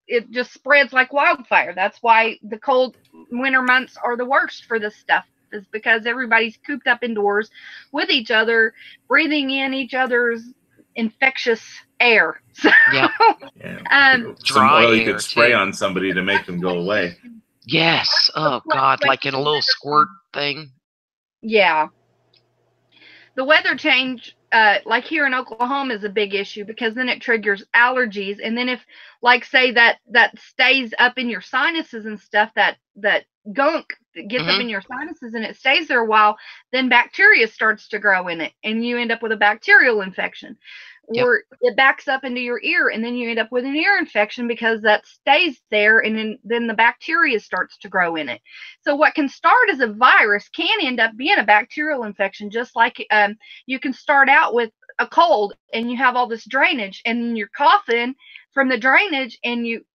it just spreads like wildfire. That's why the cold winter months are the worst for this stuff, is because everybody's cooped up indoors with each other, breathing in each other's infectious air. So, Yeah. Some Dry oil you air, could spray too. on somebody to make them go away. Yes. Oh God, like in a little squirt thing. Yeah. The weather change, like here in Oklahoma, is a big issue because then it triggers allergies. And then if, like, say that stays up in your sinuses and stuff, that gunk that gets up in your sinuses and it stays there a while, then bacteria starts to grow in it, and you end up with a bacterial infection. Or it backs up into your ear, and then you end up with an ear infection because that stays there, and then the bacteria starts to grow in it. So what can start as a virus can end up being a bacterial infection, just like you can start out with a cold, and you have all this drainage, and you're coughing from the drainage, and you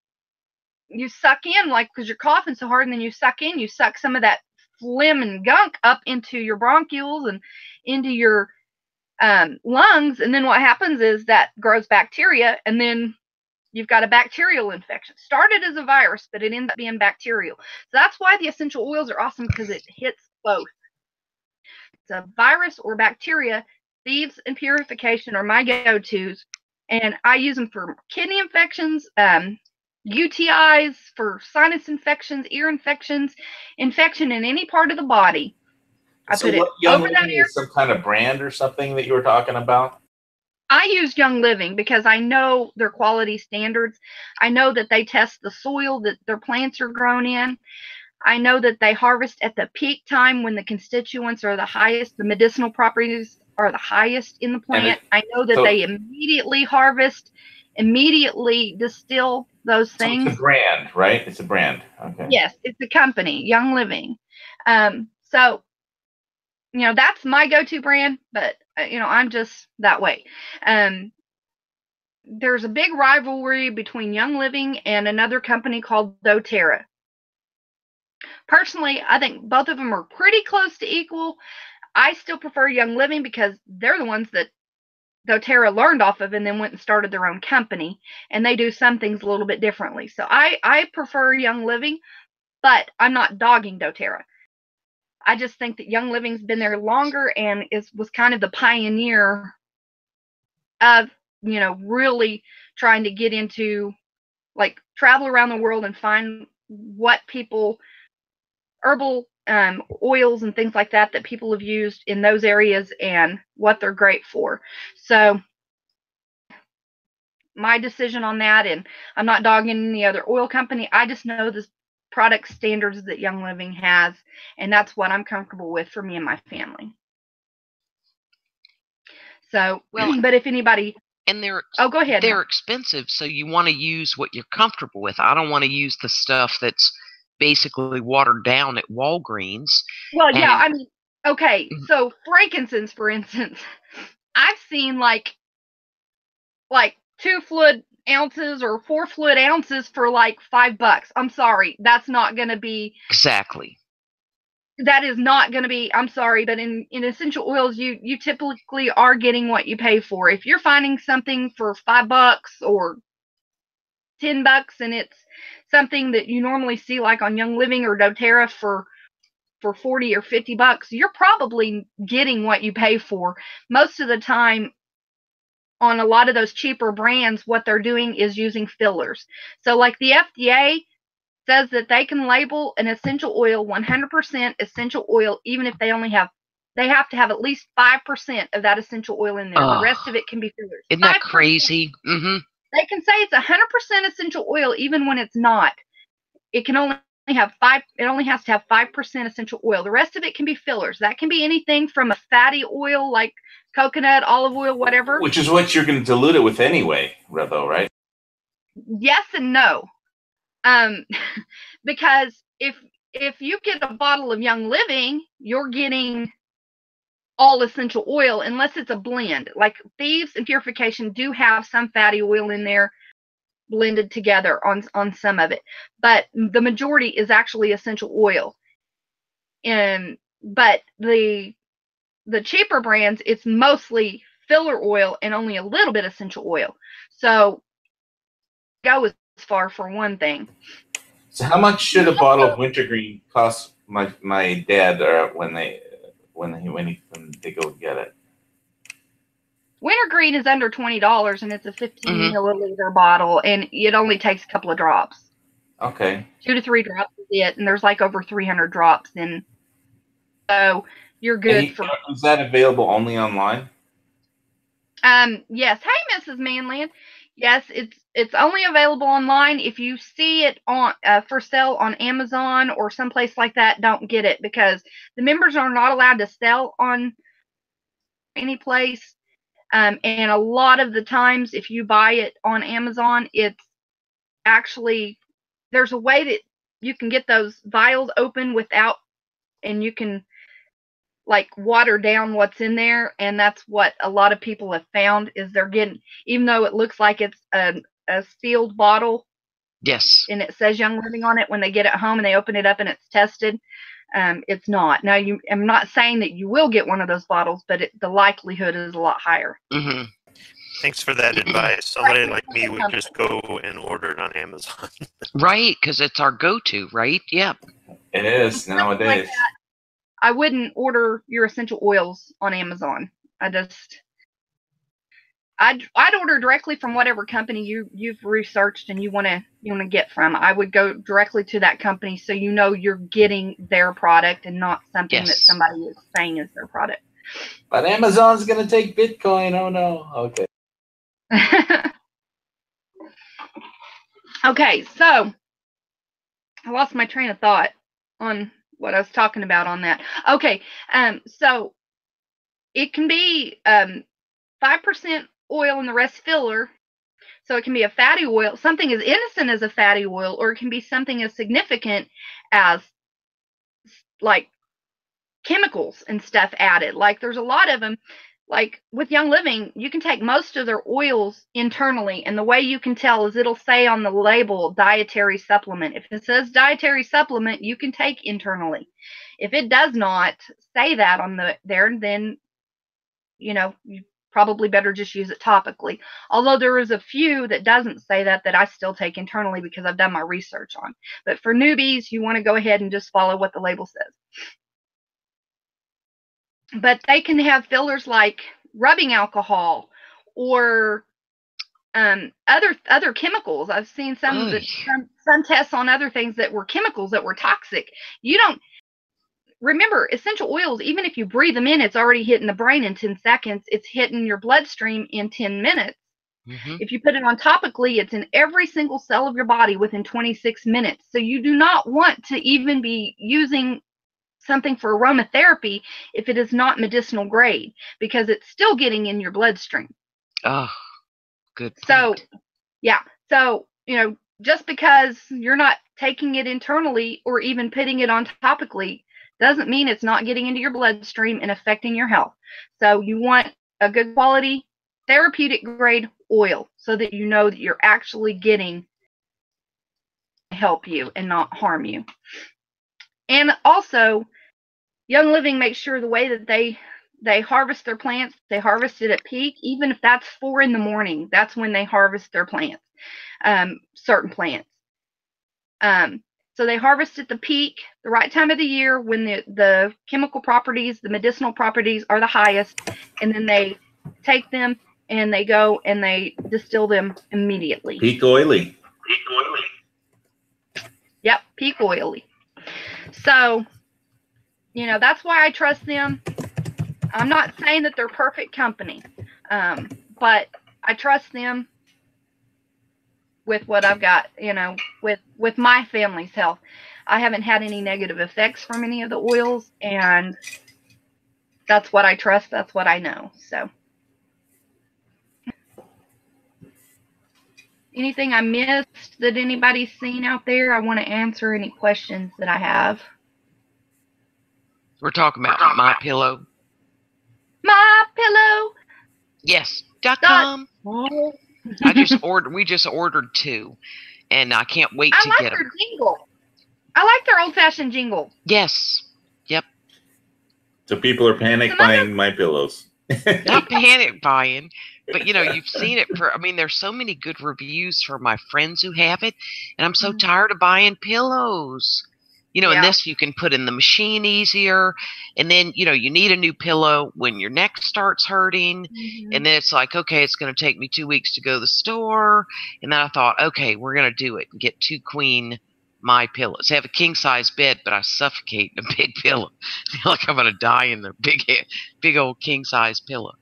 suck in, like, because you're coughing so hard, and then you suck some of that phlegm and gunk up into your bronchioles and into your lungs, and then what happens is that grows bacteria, and then you've got a bacterial infection. Started as a virus, but it ends up being bacterial. So that's why the essential oils are awesome, because it hits both. It's a virus or bacteria. Thieves and purification are my go-tos, and I use them for kidney infections, UTIs, for sinus infections, ear infections, infection in any part of the body. I So put what, it Young over that Living ear. is some kind of brand or something that you were talking about? I use Young Living because I know their quality standards. I know that they test the soil that their plants are grown in. I know that they harvest at the peak time when the constituents are the highest, the medicinal properties are the highest in the plant. I know that they immediately harvest, immediately distill those things. It's a brand, right? It's a brand. Okay. Yes, it's a company, Young Living. So, you know, that's my go-to brand, but, you know, I'm just that way. There's a big rivalry between Young Living and another company called doTERRA. Personally, I think both of them are pretty close to equal. I still prefer Young Living because they're the ones that doTERRA learned off of and then went and started their own company, and they do some things a little bit differently. So I prefer Young Living, but I'm not dogging doTERRA. I just think that Young Living's been there longer and was kind of the pioneer of, you know, really trying to get into, like, travel around the world and find what people, herbal oils and things like that people have used in those areas and what they're great for. So my decision on that, and I'm not dogging any other oil company, I just know the product standards that Young Living has, and that's what I'm comfortable with for me and my family. So, well, but if anybody, and they're go ahead. They're expensive, so you want to use what you're comfortable with. I don't want to use the stuff that's basically watered down at Walgreens. Well, yeah, I mean, okay, so frankincense, for instance, I've seen like 2 fluid ounces or 4 fluid ounces for like $5. I'm sorry, that's not going to be exactly. That is not going to be. I'm sorry, but in essential oils, you typically are getting what you pay for. If you're finding something for $5 or $10, and it's something that you normally see like on Young Living or doTERRA for $40 or $50, you're probably getting what you pay for. Most of the time, on a lot of those cheaper brands, what they're doing is using fillers. So like the FDA says that they can label an essential oil 100% essential oil, even if they have to have at least 5% of that essential oil in there. The rest of it can be fillers. Isn't that crazy? Mm-hmm. They can say it's 100% essential oil, even when it's not. It can only have it only has to have 5% essential oil. The rest of it can be fillers. That can be anything from a fatty oil like coconut, olive oil, whatever. Which is what you're going to dilute it with anyway, though, right? Yes and no. Because if you get a bottle of Young Living, you're getting all essential oil unless it's a blend. Like Thieves and Purification do have some fatty oil in there blended together on some of it, but the majority is actually essential oil. But the cheaper brands, it's mostly filler oil and only a little bit essential oil. So go as far for one thing. So how much should a bottle of Wintergreen cost my dad when they go get it? Wintergreen is under $20, and it's a 15 milliliter bottle, and it only takes a couple of drops. Okay. 2 to 3 drops is it, and there's like over 300 drops in. So you're good for. Is that available only online? Yes. Hey, Mrs. Manland. Yes, it's only available online. If you see it on for sale on Amazon or someplace like that, don't get it, because the members are not allowed to sell on any place. And a lot of the times, if you buy it on Amazon, it's actually, there's a way that you can get those vials open without, and you can like water down what's in there. And that's what a lot of people have found, is they're getting, even though it looks like it's a sealed bottle. Yes. And it says Young Living on it, when they get it home and they open it up and it's tested, it's not. Now, I'm not saying that you will get one of those bottles, but the likelihood is a lot higher. Mm-hmm. Thanks for that advice. Somebody like me would just go and order it on Amazon. Right, because it's our go-to, right? Yeah. It is nowadays. Like that, I wouldn't order your essential oils on Amazon. I'd order directly from whatever company you've researched and you want to get from. I would go directly to that company, so you know you're getting their product and not something that somebody is saying is their product. But Amazon's gonna take Bitcoin. Oh no. Okay. Okay, so I lost my train of thought on what I was talking about on that. Okay, so it can be 5% oil and the rest filler. So it can be a fatty oil, something as innocent as a fatty oil, or it can be something as significant as like chemicals and stuff added. Like there's a lot of them. Like with Young Living, you can take most of their oils internally, and the way you can tell is it'll say on the label dietary supplement. If it says dietary supplement, you can take internally. If it does not say that on there, then you probably better just use it topically. Although there is a few that doesn't say that I still take internally because I've done my research on. But for newbies, you want to go ahead and just follow what the label says. But they can have fillers like rubbing alcohol or other chemicals. I've seen some tests on other things that were chemicals that were toxic. You don't remember essential oils. Even if you breathe them in, it's already hitting the brain in 10 seconds. It's hitting your bloodstream in 10 minutes. Mm-hmm. If you put it on topically, it's in every single cell of your body within 26 minutes. So you do not want to even be using something for aromatherapy if it is not medicinal grade, because it's still getting in your bloodstream. Oh, good point. So, yeah. So, just because you're not taking it internally or even putting it on topically doesn't mean it's not getting into your bloodstream and affecting your health. So you want a good quality therapeutic grade oil so that you know that you're actually getting to help you and not harm you. And also, Young Living makes sure the way that they harvest their plants, they harvest it at peak, even if that's 4 in the morning. That's when they harvest their plants, certain plants. So they harvest at the peak, the right time of the year when the chemical properties, the medicinal properties are the highest, and then they take them and they go and they distill them immediately. Peak oily. Yep, peak oily. So, that's why I trust them. I'm not saying that they're perfect company, but I trust them with what I've got, with my family's health. I haven't had any negative effects from any of the oils, and that's what I trust. That's what I know. So, anything I missed that anybody's seen out there? I want to answer any questions that I have. We're talking about My Pillow. My pillow. Yes.com. We just ordered 2, and I can't wait to get them. I like their jingle. I like their old-fashioned jingle. Yes. Yep. So people are panic buying my pillows. Not panic buying, but you've seen it there's so many good reviews for my friends who have it, and I'm so tired of buying pillows. And this you can put in the machine easier, and then you need a new pillow when your neck starts hurting, and then it's like, okay, it's going to take me 2 weeks to go to the store, and then I thought, okay, we're going to do it and get 2 queen my pillows. I have a king size bed, but I suffocate in a big pillow. I feel like I'm going to die in the big old king size pillow.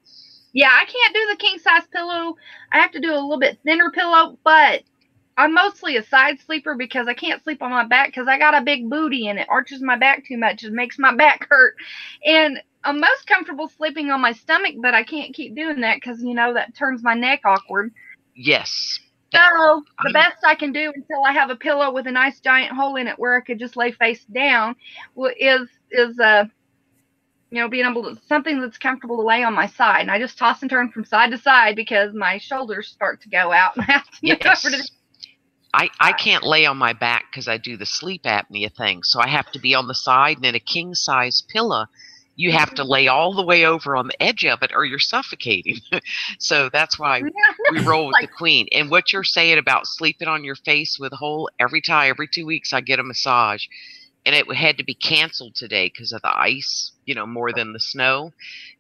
Yeah, I can't do the king size pillow. I have to do a little bit thinner pillow, but I'm mostly a side sleeper because I can't sleep on my back because I got a big booty and it arches my back too much. It makes my back hurt. And I'm most comfortable sleeping on my stomach, but I can't keep doing that because, that turns my neck awkward. Yes. So the best I can do until I have a pillow with a nice giant hole in it where I could just lay face down is being able to, something that's comfortable to lay on my side. And I just toss and turn from side to side because my shoulders start to go out and I have to go over to I can't lay on my back because I do the sleep apnea thing. So I have to be on the side, and in a king size pillow, you have to lay all the way over on the edge of it or you're suffocating. So that's why we roll with the queen. And what you're saying about sleeping on your face with a hole, every 2 weeks I get a massage. And it had to be canceled today because of the ice, more than the snow.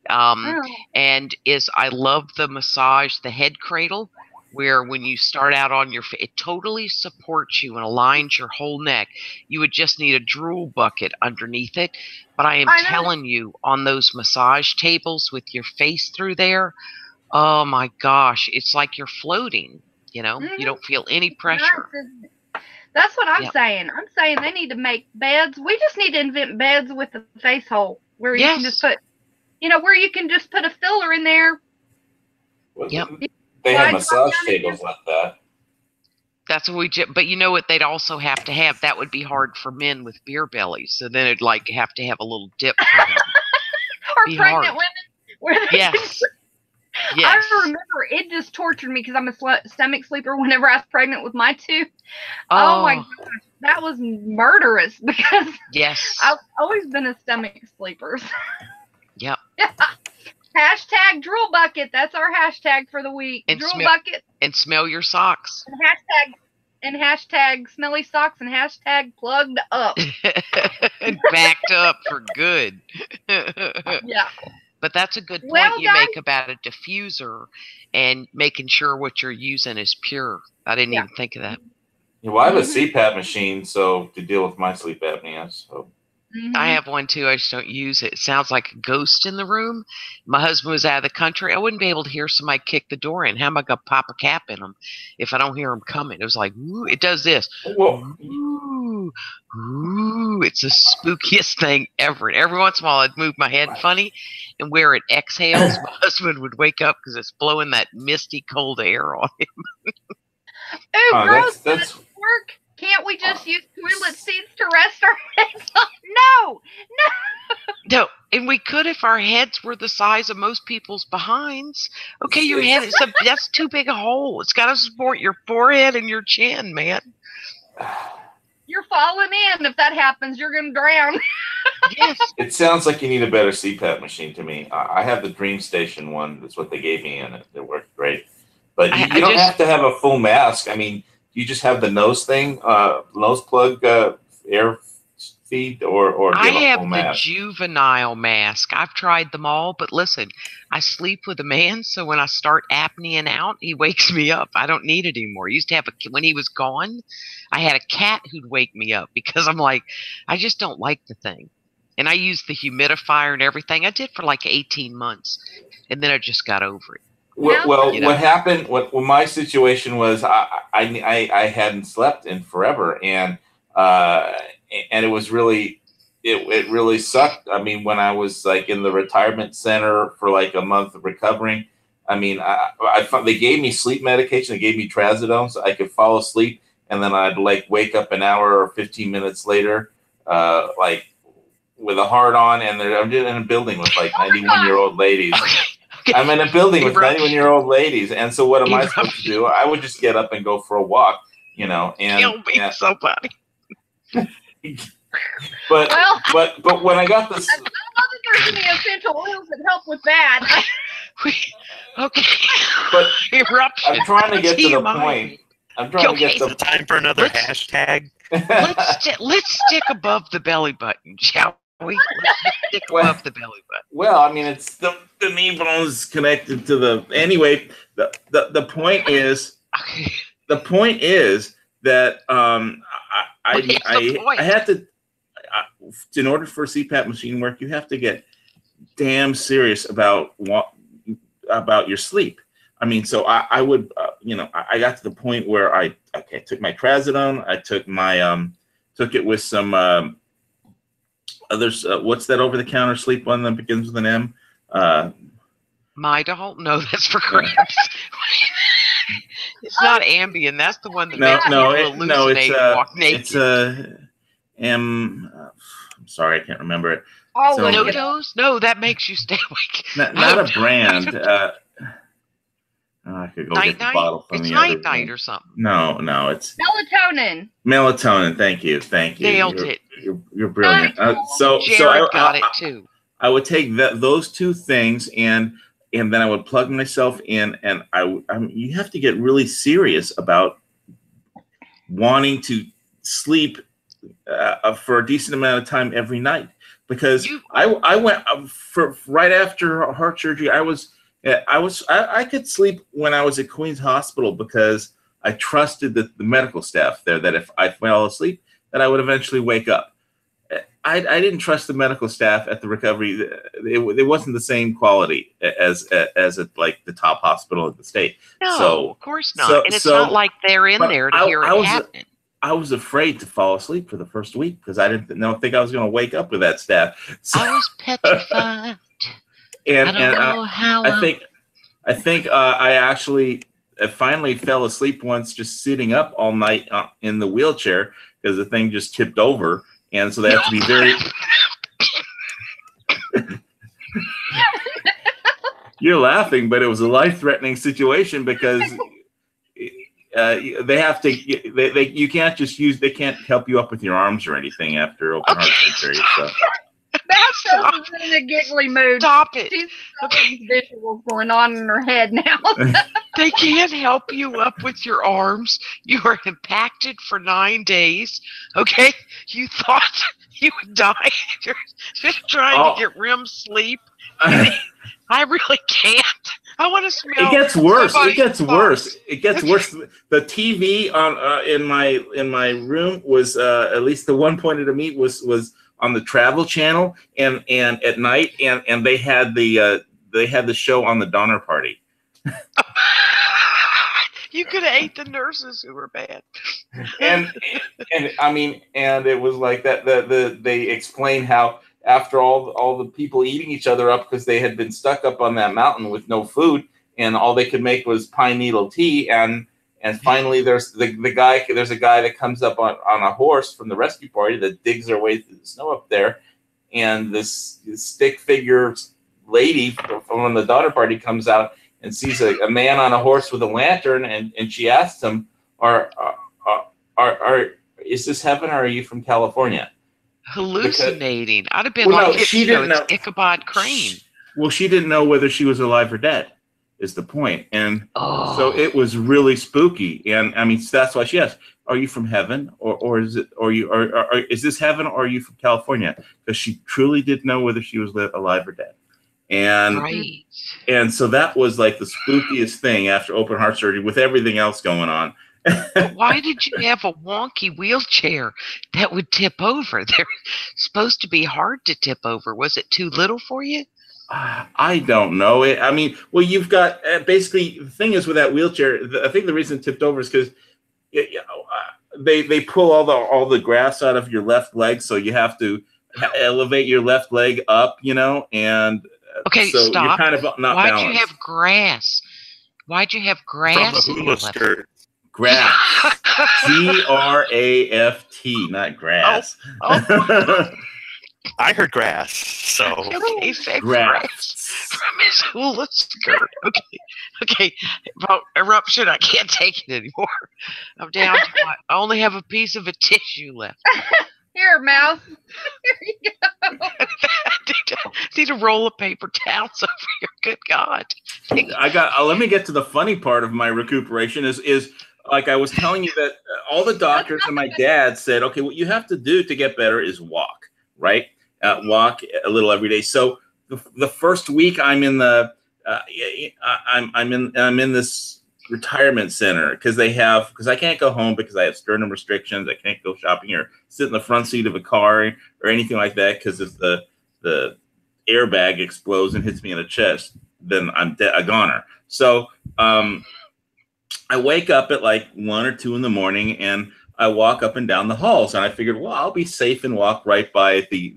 And I love the massage, the head cradle, where when you start out on your it totally supports you and aligns your whole neck. You would just need a drool bucket underneath it. But I am telling you, on those massage tables with your face through there, oh my gosh, it's like you're floating, you don't feel any pressure. That's what I'm saying. I'm saying they need to make beds. We just need to invent beds with a face hole where you can just put, where you can just put a filler in there. Yep. They have massage tables like that. That's what but you know what they'd also have to have? That would be hard for men with beer bellies. So then it'd have to have a little dip for them. Or pregnant women. Yes. I remember it just tortured me because I'm a stomach sleeper whenever I was pregnant with my 2. Oh my gosh. That was murderous because I've always been a stomach sleeper. Yep. Hashtag drool bucket. That's our hashtag for the week. And drool bucket. And smell your socks. And hashtag smelly socks and hashtag plugged up. And backed up for good. Yeah. But that's a good point you make about a diffuser and making sure what you're using is pure. I didn't even think of that. Yeah, well, I have a CPAP machine to deal with my sleep apnea. So I have one too. I just don't use it. It sounds like a ghost in the room. My husband was out of the country. I wouldn't be able to hear somebody kick the door in. How am I going to pop a cap in them if I don't hear them coming? It was like, ooh, it does this. Whoa. Ooh, ooh, it's the spookiest thing ever. And every once in a while, I'd move my head funny, and where it exhales, my husband would wake up because it's blowing that misty cold air on him. Oh, gross. That's work. Can't we just use toilet seats to rest our heads on? No. And we could if our heads were the size of most people's behinds. Okay, your head is that's too big a hole. It's got to support your forehead and your chin, man. You're falling in. If that happens, you're going to drown. Yes. It sounds like you need a better CPAP machine to me. I have the Dream Station one. That's what they gave me, and it worked great. But you don't have to have a full mask. I mean, you just have the nose thing, nose plug, air feed, or I have the mask? Juvenile mask. I've tried them all, but listen, I sleep with a man, so when I start apneaing out, he wakes me up. I don't need it anymore. I used to have when he was gone, I had a cat who'd wake me up because I'm like, I just don't like the thing. And I used the humidifier and everything. I did for like 18 months, and then I just got over it. Well, what happened? What my situation was, I hadn't slept in forever, and it was really, it really sucked. I mean, when I was like in the retirement center for like a month of recovering, I mean, I found they gave me sleep medication. They gave me trazodone so I could fall asleep, and then I'd like wake up an hour or 15 minutes later, like with a hard on, and I'm in a building with like 91-year-old ladies. Okay. I'm in a building with Ebro. 91-year-old ladies, and so what am I Ebro. supposed to do? I would just get up and go for a walk, you know. And Kill me, somebody. but Well, but when I got this, I don't know that there's any essential oils that help with that. Okay. but Eruption. I'm trying to get to the TMI. point. I'm trying to get Is to it time for another Let's- hashtag? Let's stick above the belly button, shall we? Let's just stick above the belly button. Well, I mean, it's the knee bone is connected to the. Anyway, the point is Okay. that What is the point? I had to in order for CPAP machine work, you have to get damn serious about your sleep. I mean, so I would I got to the point where I took my trazodone, I took my took it with some others. What's that over the counter sleep one that begins with an M? Midol? No, that's for cramps. It's not Ambien. That's the one that makes people hallucinate and walk naked. It's M. I'm sorry, I can't remember it. Oh, So- No dose? No, that makes you stay awake. Not a brand. I could go get the bottle from It's the night other night room. or something. No, it's melatonin. melatonin. Thank you. Nailed it. You're brilliant. So Jared I got it too. I would take those two things and then I would plug myself in, and you have to get really serious about wanting to sleep for a decent amount of time every night, because I went for right after heart surgery. I could sleep when I was at Queen's Hospital because I trusted the medical staff there that if I fell asleep that I would eventually wake up. I didn't trust the medical staff at the recovery. It wasn't the same quality as at like the top hospital in the state. No, So- of course not. so- And it's so- not like they're in but there to I- hear I it was- happen. I was afraid to fall asleep for the first week because I didn't think I was going to wake up with that staff. So, I was petrified. and I don't know how. I think I actually finally fell asleep once just sitting up all night in the wheelchair because the thing just tipped over, and so they have to be very. You're laughing, but it was a life-threatening situation because they have to. You can't just use. They can't help you up with your arms or anything after open heart surgery. So. That's in a giggly mood. Stop it. She's got these visuals going on in her head now. They can't help you up with your arms. You are impacted for 9 days. Okay? You thought you would die. You're just trying to get REM sleep. I really can't. I want to smell. It gets worse. It gets somebody's worse. farts. It gets worse. The TV on in my room was at least the one pointed at me was on the Travel Channel and at night and they had the show on the Donner Party. You could have ate the nurses who were bad. and I mean, and it was like that. They explained how after all the people eating each other up because they had been stuck up on that mountain with no food, and all they could make was pine needle tea, and finally there's a guy that comes up on a horse from the rescue party that digs their way through the snow up there, and this stick figure lady from the Donner Party comes out and sees a man on a horse with a lantern, and she asks him, is this heaven or are you from California? Hallucinating. I'd have been Well, like, no, she didn't know. it's Ichabod Crane. Well, she didn't know whether she was alive or dead, is the point. And Oh. so it was really spooky. And I mean, that's why she asked, are you from heaven or is it, or is this heaven or are you from California? Because she truly didn't know whether she was alive or dead. And Right. and so that was like the spookiest thing after open heart surgery with everything else going on. But why did you have a wonky wheelchair that would tip over? They're supposed to be hard to tip over. Was it too little for you? I don't know. I mean, well, you've got basically the thing is with that wheelchair. I think the reason it tipped over is because they pull all the grass out of your left leg, so you have to elevate your left leg up, and Okay, so stop. you're kind of not Why'd balanced. you have grass? Why'd you have From grass the in your hula left? skirt. Grass, graft, not grass. Oh. I heard grass. So Okay, said Grass. grass from his hula skirt. Okay. About eruption, I can't take it anymore. I'm down to I only have a piece of a tissue left. Here, mouse. Here you go. I need a roll of paper towels over here. Good God. I got. Let me get to the funny part of my recuperation. Is like I was telling you that all the doctors and my dad said, okay, what you have to do to get better is walk, right? Walk a little every day. So the first week I'm in the I'm in this retirement center because I can't go home because I have sternum restrictions. I can't go shopping or sit in the front seat of a car or anything like that because if the airbag explodes and hits me in the chest, then I'm a goner. So I wake up at like 1 or 2 in the morning and I walk up and down the halls and I figured, well, I'll be safe and walk right by the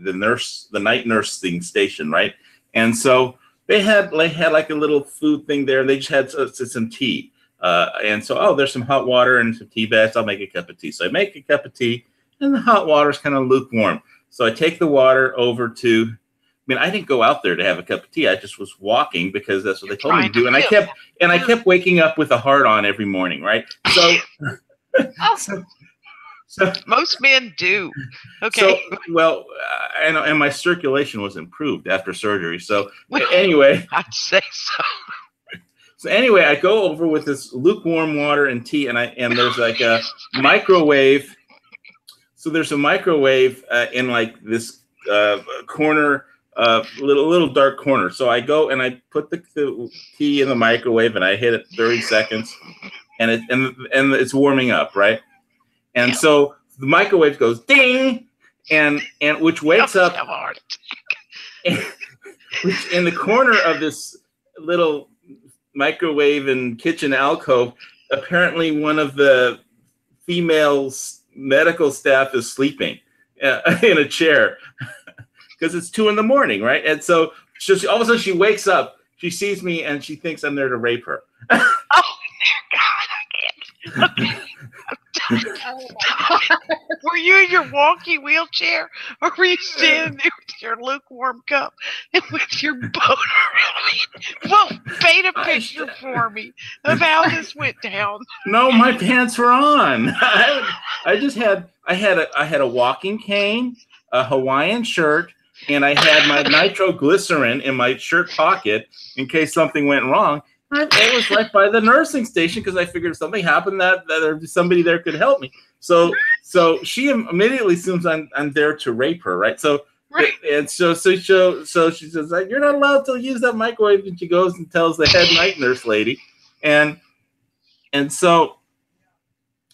night nursing station, right? And so they had like a little food thing there. And they just had some tea. And so, there's some hot water and some tea bags. I'll make a cup of tea. So I make a cup of tea and the hot water is kind of lukewarm. So I take the water over to, I didn't go out there to have a cup of tea. I just was walking because that's what they told me to do. And I kept waking up with a heart on every morning, right? So, so most men do. Okay. So, and my circulation was improved after surgery. So anyway, I'd say so. So anyway, I go over with this lukewarm water and tea, and there's like a microwave. So there's a microwave in like this corner, little dark corner. So I go and I put the tea in the microwave, and I hit it 30 seconds, and it's warming up, right? And so the microwave goes ding, and which wakes up, which in the corner of this little microwave and kitchen alcove, apparently one of the female medical staff is sleeping in a chair because it's 2 in the morning, right? And so all of a sudden she wakes up, she sees me, and she thinks I'm there to rape her. Oh, dear God, I can't. Were you in your wonky wheelchair, or were you standing there with your lukewarm cup and with your boner? Well, paint a picture for me of how this went down. No, my pants were on. I had a walking cane, a Hawaiian shirt, and I had my nitroglycerin in my shirt pocket in case something went wrong. It was right by the nursing station because I figured if something happened that somebody there could help me. So she immediately assumes I'm there to rape her, right? So right. And so she says, you're not allowed to use that microwave, and she goes and tells the head night nurse lady, and so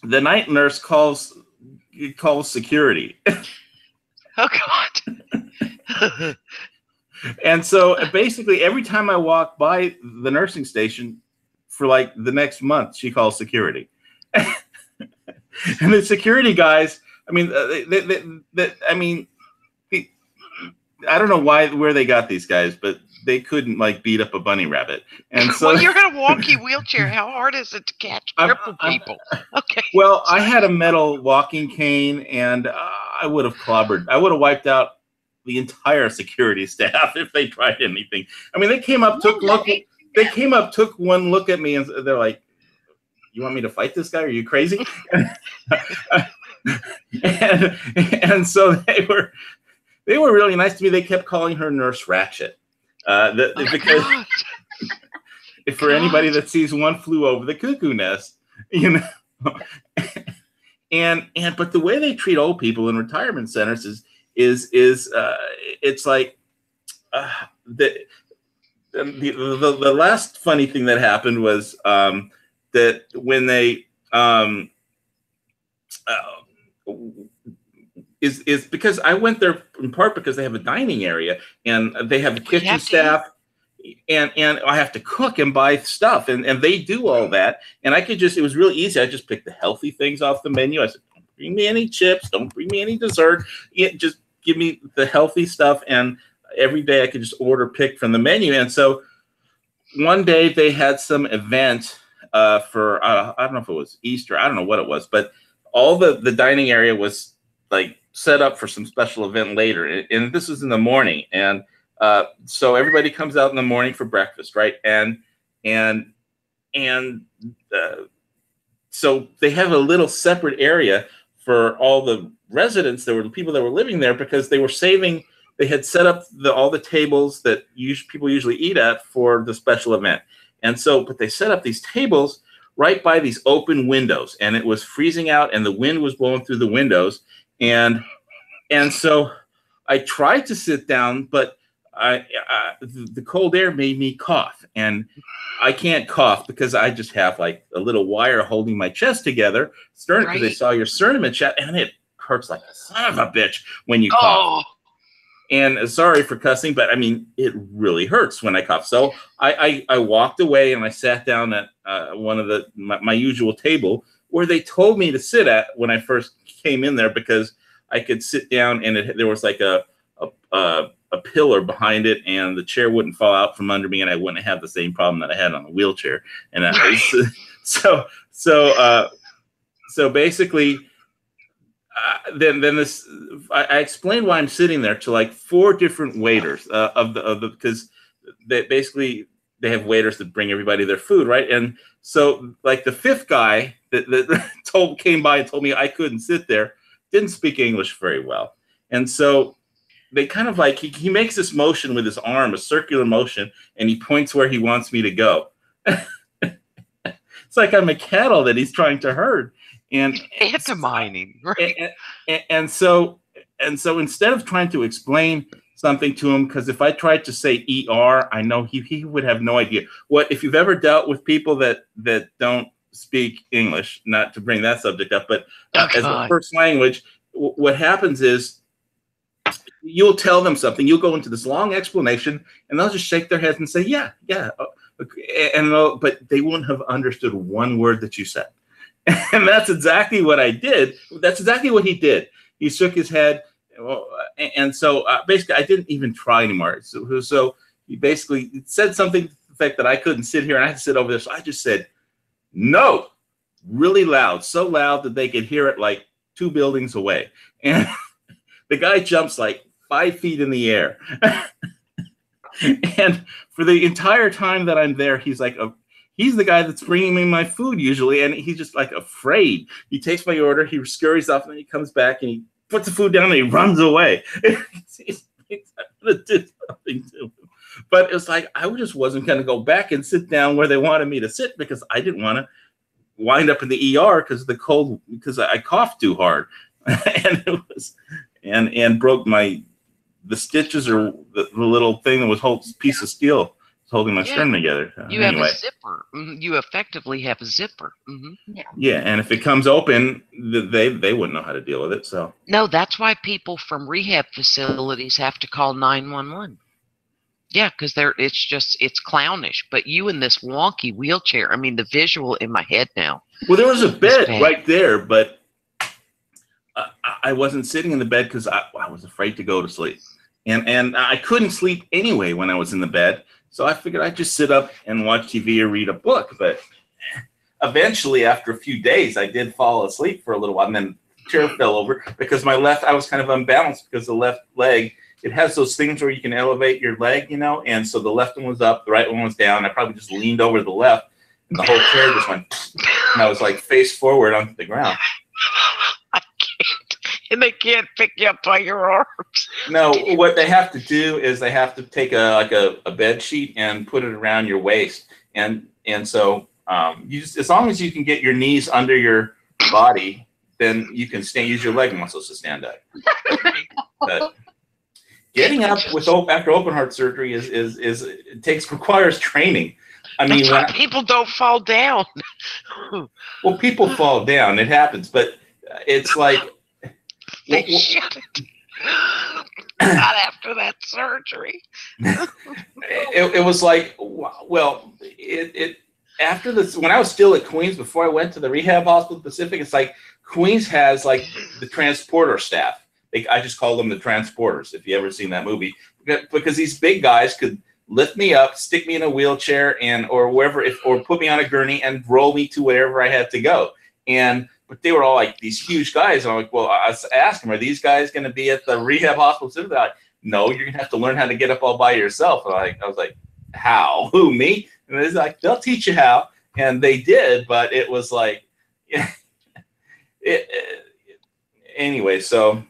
the night nurse calls security. Oh God. And so basically every time I walk by the nursing station for like the next month, she calls security. And the security guys, I don't know where they got these guys, but they couldn't like beat up a bunny rabbit. And so, well, you're in a wonky wheelchair. How hard is it to catch crippled people? Okay. Well, I had a metal walking cane, and I would have wiped out the entire security staff if they tried anything. They came up, took one look at me, and they're like, "You want me to fight this guy? Are you crazy?" and so they were really nice to me. They kept calling her Nurse Ratchet. Because for anybody that sees One Flew Over the Cuckoo Nest, but the way they treat old people in retirement centers is it's like the last funny thing that happened was that when they is because I went there in part because they have a dining area and they have a kitchen staff and I have to cook and buy stuff and they do all that, and it was really easy. I just picked the healthy things off the menu. I said, don't bring me any chips, don't bring me any dessert, just give me the healthy stuff, and every day I could just pick from the menu. And so one day they had some event for I don't know if it was Easter, I don't know what it was, but all the dining area was like set up for some special event later, and this was in the morning, and so everybody comes out in the morning for breakfast, right? And so they have a little separate area for all the residents. There were people that were living there because they were saving. They had set up all the tables that people usually eat at for the special event, and so but they set up these tables right by these open windows, and it was freezing out, and the wind was blowing through the windows, and so I tried to sit down, but the cold air made me cough, and I can't cough because I just have like a little wire holding my chest together. Sternum, because they saw your sternum and chat, and it hurts like a son of a bitch when you cough. And sorry for cussing, but I mean, it really hurts when I cough. So I walked away and I sat down at one of my usual table where they told me to sit at when I first came in there, because I could sit down and there was like a pillar behind it, and the chair wouldn't fall out from under me, and I wouldn't have the same problem that I had on the wheelchair. And so basically, then this I explained why I'm sitting there to like 4 different waiters because they have waiters that bring everybody their food, right? And so like the 5th guy that came by and told me I couldn't sit there didn't speak English very well, and so they kind of like he makes this motion with his arm, a circular motion, and he points where he wants me to go. It's like I'm a cattle that he's trying to herd. And Anti-mining, right? And so instead of trying to explain something to him, because if I tried to say ER, I know he would have no idea. If you've ever dealt with people that don't speak English, not to bring that subject up, but as a first language, what happens is you'll tell them something, you'll go into this long explanation, and they'll just shake their heads and say, yeah, but they wouldn't have understood one word that you said. And that's exactly what I did. That's exactly what he did. He shook his head. And so basically, I didn't even try anymore. So he basically said something to the fact that I couldn't sit here and I had to sit over there. So I just said, no, really loud, so loud that they could hear it like 2 buildings away. And the guy jumps like 5 feet in the air. And for the entire time that I'm there, he's like he's the guy that's bringing me my food usually, and he's just like afraid. He takes my order, he scurries off, and then he comes back and he puts the food down and he runs away. He's going to do something to him. But it's like I just wasn't going to go back and sit down where they wanted me to sit, because I didn't want to wind up in the ER because of the cold, because I coughed too hard. And it was and broke the stitches, or the little thing that was piece of steel holding my sternum together. You have a zipper. You effectively have a zipper. Yeah, and if it comes open, they wouldn't know how to deal with it. So no, that's why people from rehab facilities have to call 911. Yeah, because it's clownish. But you in this wonky wheelchair, I mean, the visual in my head now. Well, there was a bed right there, but I wasn't sitting in the bed because I was afraid to go to sleep. And I couldn't sleep anyway when I was in the bed. So I figured I'd just sit up and watch TV or read a book. But eventually, after a few days, I did fall asleep for a little while. And then the chair fell over because I was kind of unbalanced because the left leg, it has those things where you can elevate your leg, And so the left one was up, the right one was down. I probably just leaned over to the left, and the whole chair just went, and I was like face forward onto the ground. And they can't pick you up by your arms. No, what they have to do is they have to take a bed sheet and put it around your waist, and so as long as you can get your knees under your body, then you can use your leg muscles to stand up. But getting up after open heart surgery requires training. I mean, that's why people don't fall down. Well, people fall down; it happens, but it's like. They shouldn't. Not after that surgery. It was like, well, after this, when I was still at Queens, before I went to the rehab hospital Pacific, it's like Queens has like the transporter staff. I just call them the transporters, if you ever seen that movie, because these big guys could lift me up, stick me in a wheelchair or wherever, or put me on a gurney and roll me to wherever I had to go. but they were all like these huge guys. And I'm like, well, I asked them, are these guys going to be at the rehab hospital soon? They're like, no, you're going to have to learn how to get up all by yourself. And I was like, how? Who, me? And it's like, they'll teach you how. And they did, but it was like, anyway, so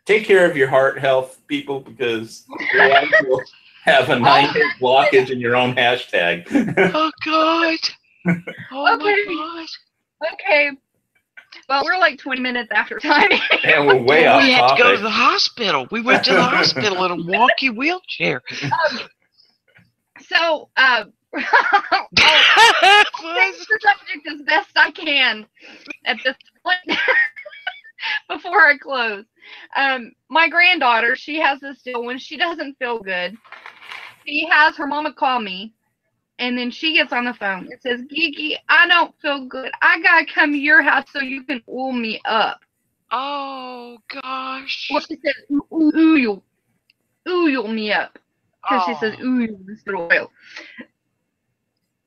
take care of your heart health, people, because you will have a 9-hit blockage in your own hashtag. Oh, God. Oh, Okay. my God. Okay. Well, we're like 20 minutes after time. And we're way off We had to go topic. to the hospital. We went to the hospital in a walkie wheelchair. So, I'll change the subject as best I can at this point before I close. My granddaughter, she has this deal when she doesn't feel good. She has her mama call me, and then she gets on the phone. It says, Gigi, I don't feel good. I gotta come to your house so you can oil me up. Oh, gosh. Well, she says, oil me up. Because she says, ooh, instead of oil.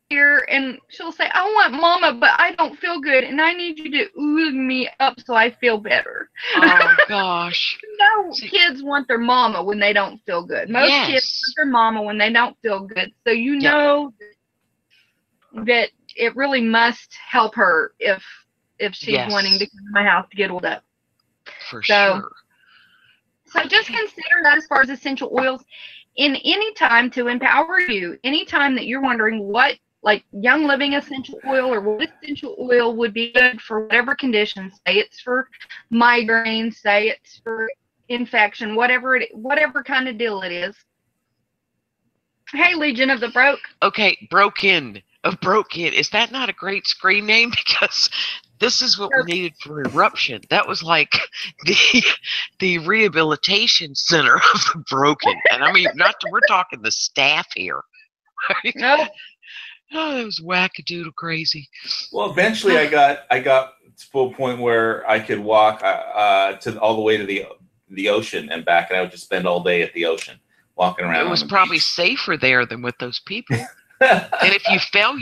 Here, and she'll say, I want mama, but I don't feel good, and I need you to oil me up so I feel better. Oh, gosh. No kids want their mama when they don't feel good. Most kids want their mama when they don't feel good. So you know that it really must help her if she's wanting to come to my house to get oiled up. For sure. So just consider that as far as essential oils. In any time to empower you, any time that you're wondering what, like Young Living essential oil or what essential oil would be good for whatever condition, say it's for migraine, say it's for infection, whatever kind of deal it is. Hey, Legion of the Broke. Okay, Broken. Is that not a great screen name? Because this is what we needed for Eruption. That was like the rehabilitation center of the broken. And I mean, we're talking the staff here. No. Oh, that was wackadoodle crazy. Well, eventually I got to a point where I could walk to all the way to the ocean and back, and I would just spend all day at the ocean walking around. It was probably safer there than with those people. And if you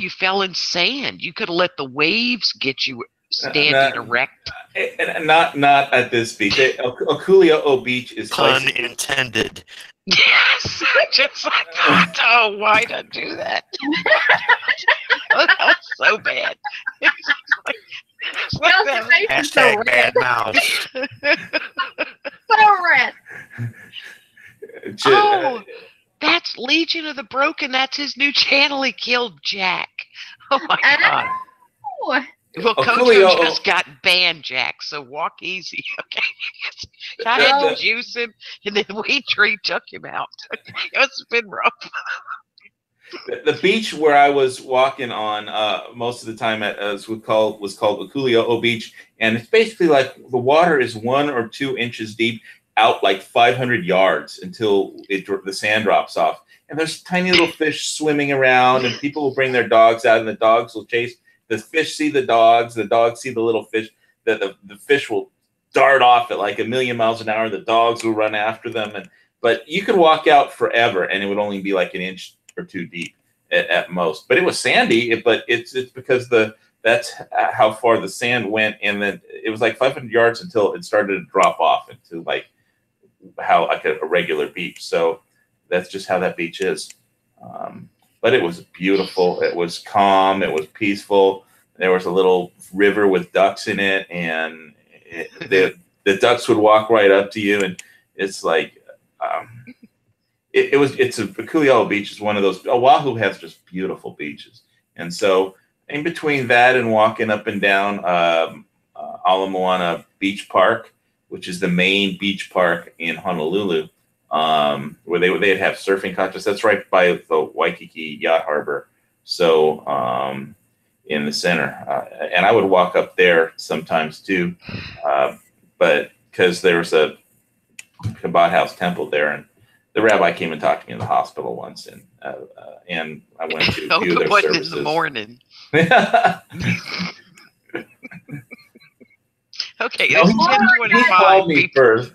fell in sand. You could have let the waves get you standing erect. Not at this beach. Oculio Beach is pun intended. Yes, just like oh, why not do that? Oh, that was so bad. It's like that. Hashtag bad mouth. So red. Oh, that's Legion of the Broken. That's his new channel. He killed Jack. Oh my God. Oh. Well, Coach just got banned, Jack, so walk easy, okay? I had to juice him, and then Wheat Tree took him out. It's been rough. The beach where I was walking on most of the time was called Oculio Beach, and it's basically like the water is 1 or 2 inches deep out like 500 yards until the sand drops off. And there's tiny little fish swimming around, and people will bring their dogs out, and the dogs will chase. The fish see the dogs see the little fish. The fish will dart off at like 1,000,000 miles an hour. The dogs will run after them, but you could walk out forever, and it would only be like 1 inch or 2 deep at most. But it was sandy. But it's because that's how far the sand went, and then it was like 500 yards until it started to drop off into like how like a regular beach. So that's just how that beach is. But it was beautiful. It was calm. It was peaceful. There was a little river with ducks in it, and the ducks would walk right up to you, and it's like it's a Oculio Beach is one of those. Oahu has just beautiful beaches, and so in between that and walking up and down Ala Moana Beach Park, which is the main beach park in Honolulu. Where they'd have surfing contests. That's right by the Waikiki Yacht Harbor. So in the center, and I would walk up there sometimes too, but because there was a Kabbat House temple there, and the rabbi came and talked to me in the hospital once, and I went to a few of their services. In the morning. Okay, No, he called me first.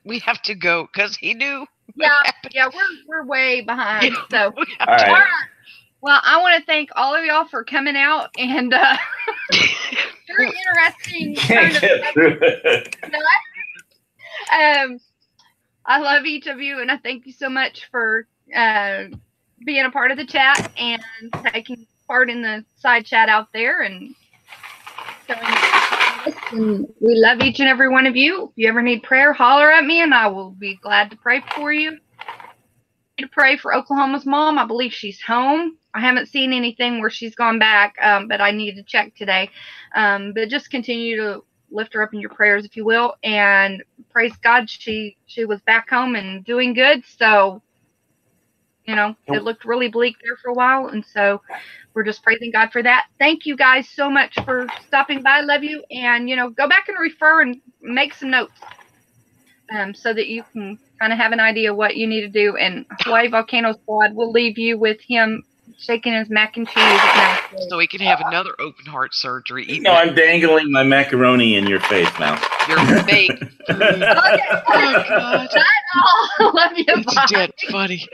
We have to go because he knew. Yeah, we're way behind. So, all right. Well, I want to thank all of y'all for coming out and very interesting. Can't get through it. I love each of you, and I thank you so much for being a part of the chat and taking part in the side chat out there. And we love each and every one of you. If you ever need prayer, holler at me, and I will be glad to pray for you. To pray for Oklahoma's mom. I believe she's home. I haven't seen anything where she's gone back, but I need to check today. But just continue to lift her up in your prayers, if you will, and praise God, she was back home and doing good. So, you know, it looked really bleak there for a while, and so we're just praising God for that. Thank you guys so much for stopping by. Love you, and you know, go back and refer and make some notes, so that you can kind of have an idea what you need to do. And Hawaii Volcano Squad will leave you with him shaking his mac and cheese. So he can have another open heart surgery. No, I'm dangling my macaroni in your face, Mouse. You're fake. Okay. Oh, God. That's all. Love you. It's Bye. dead funny.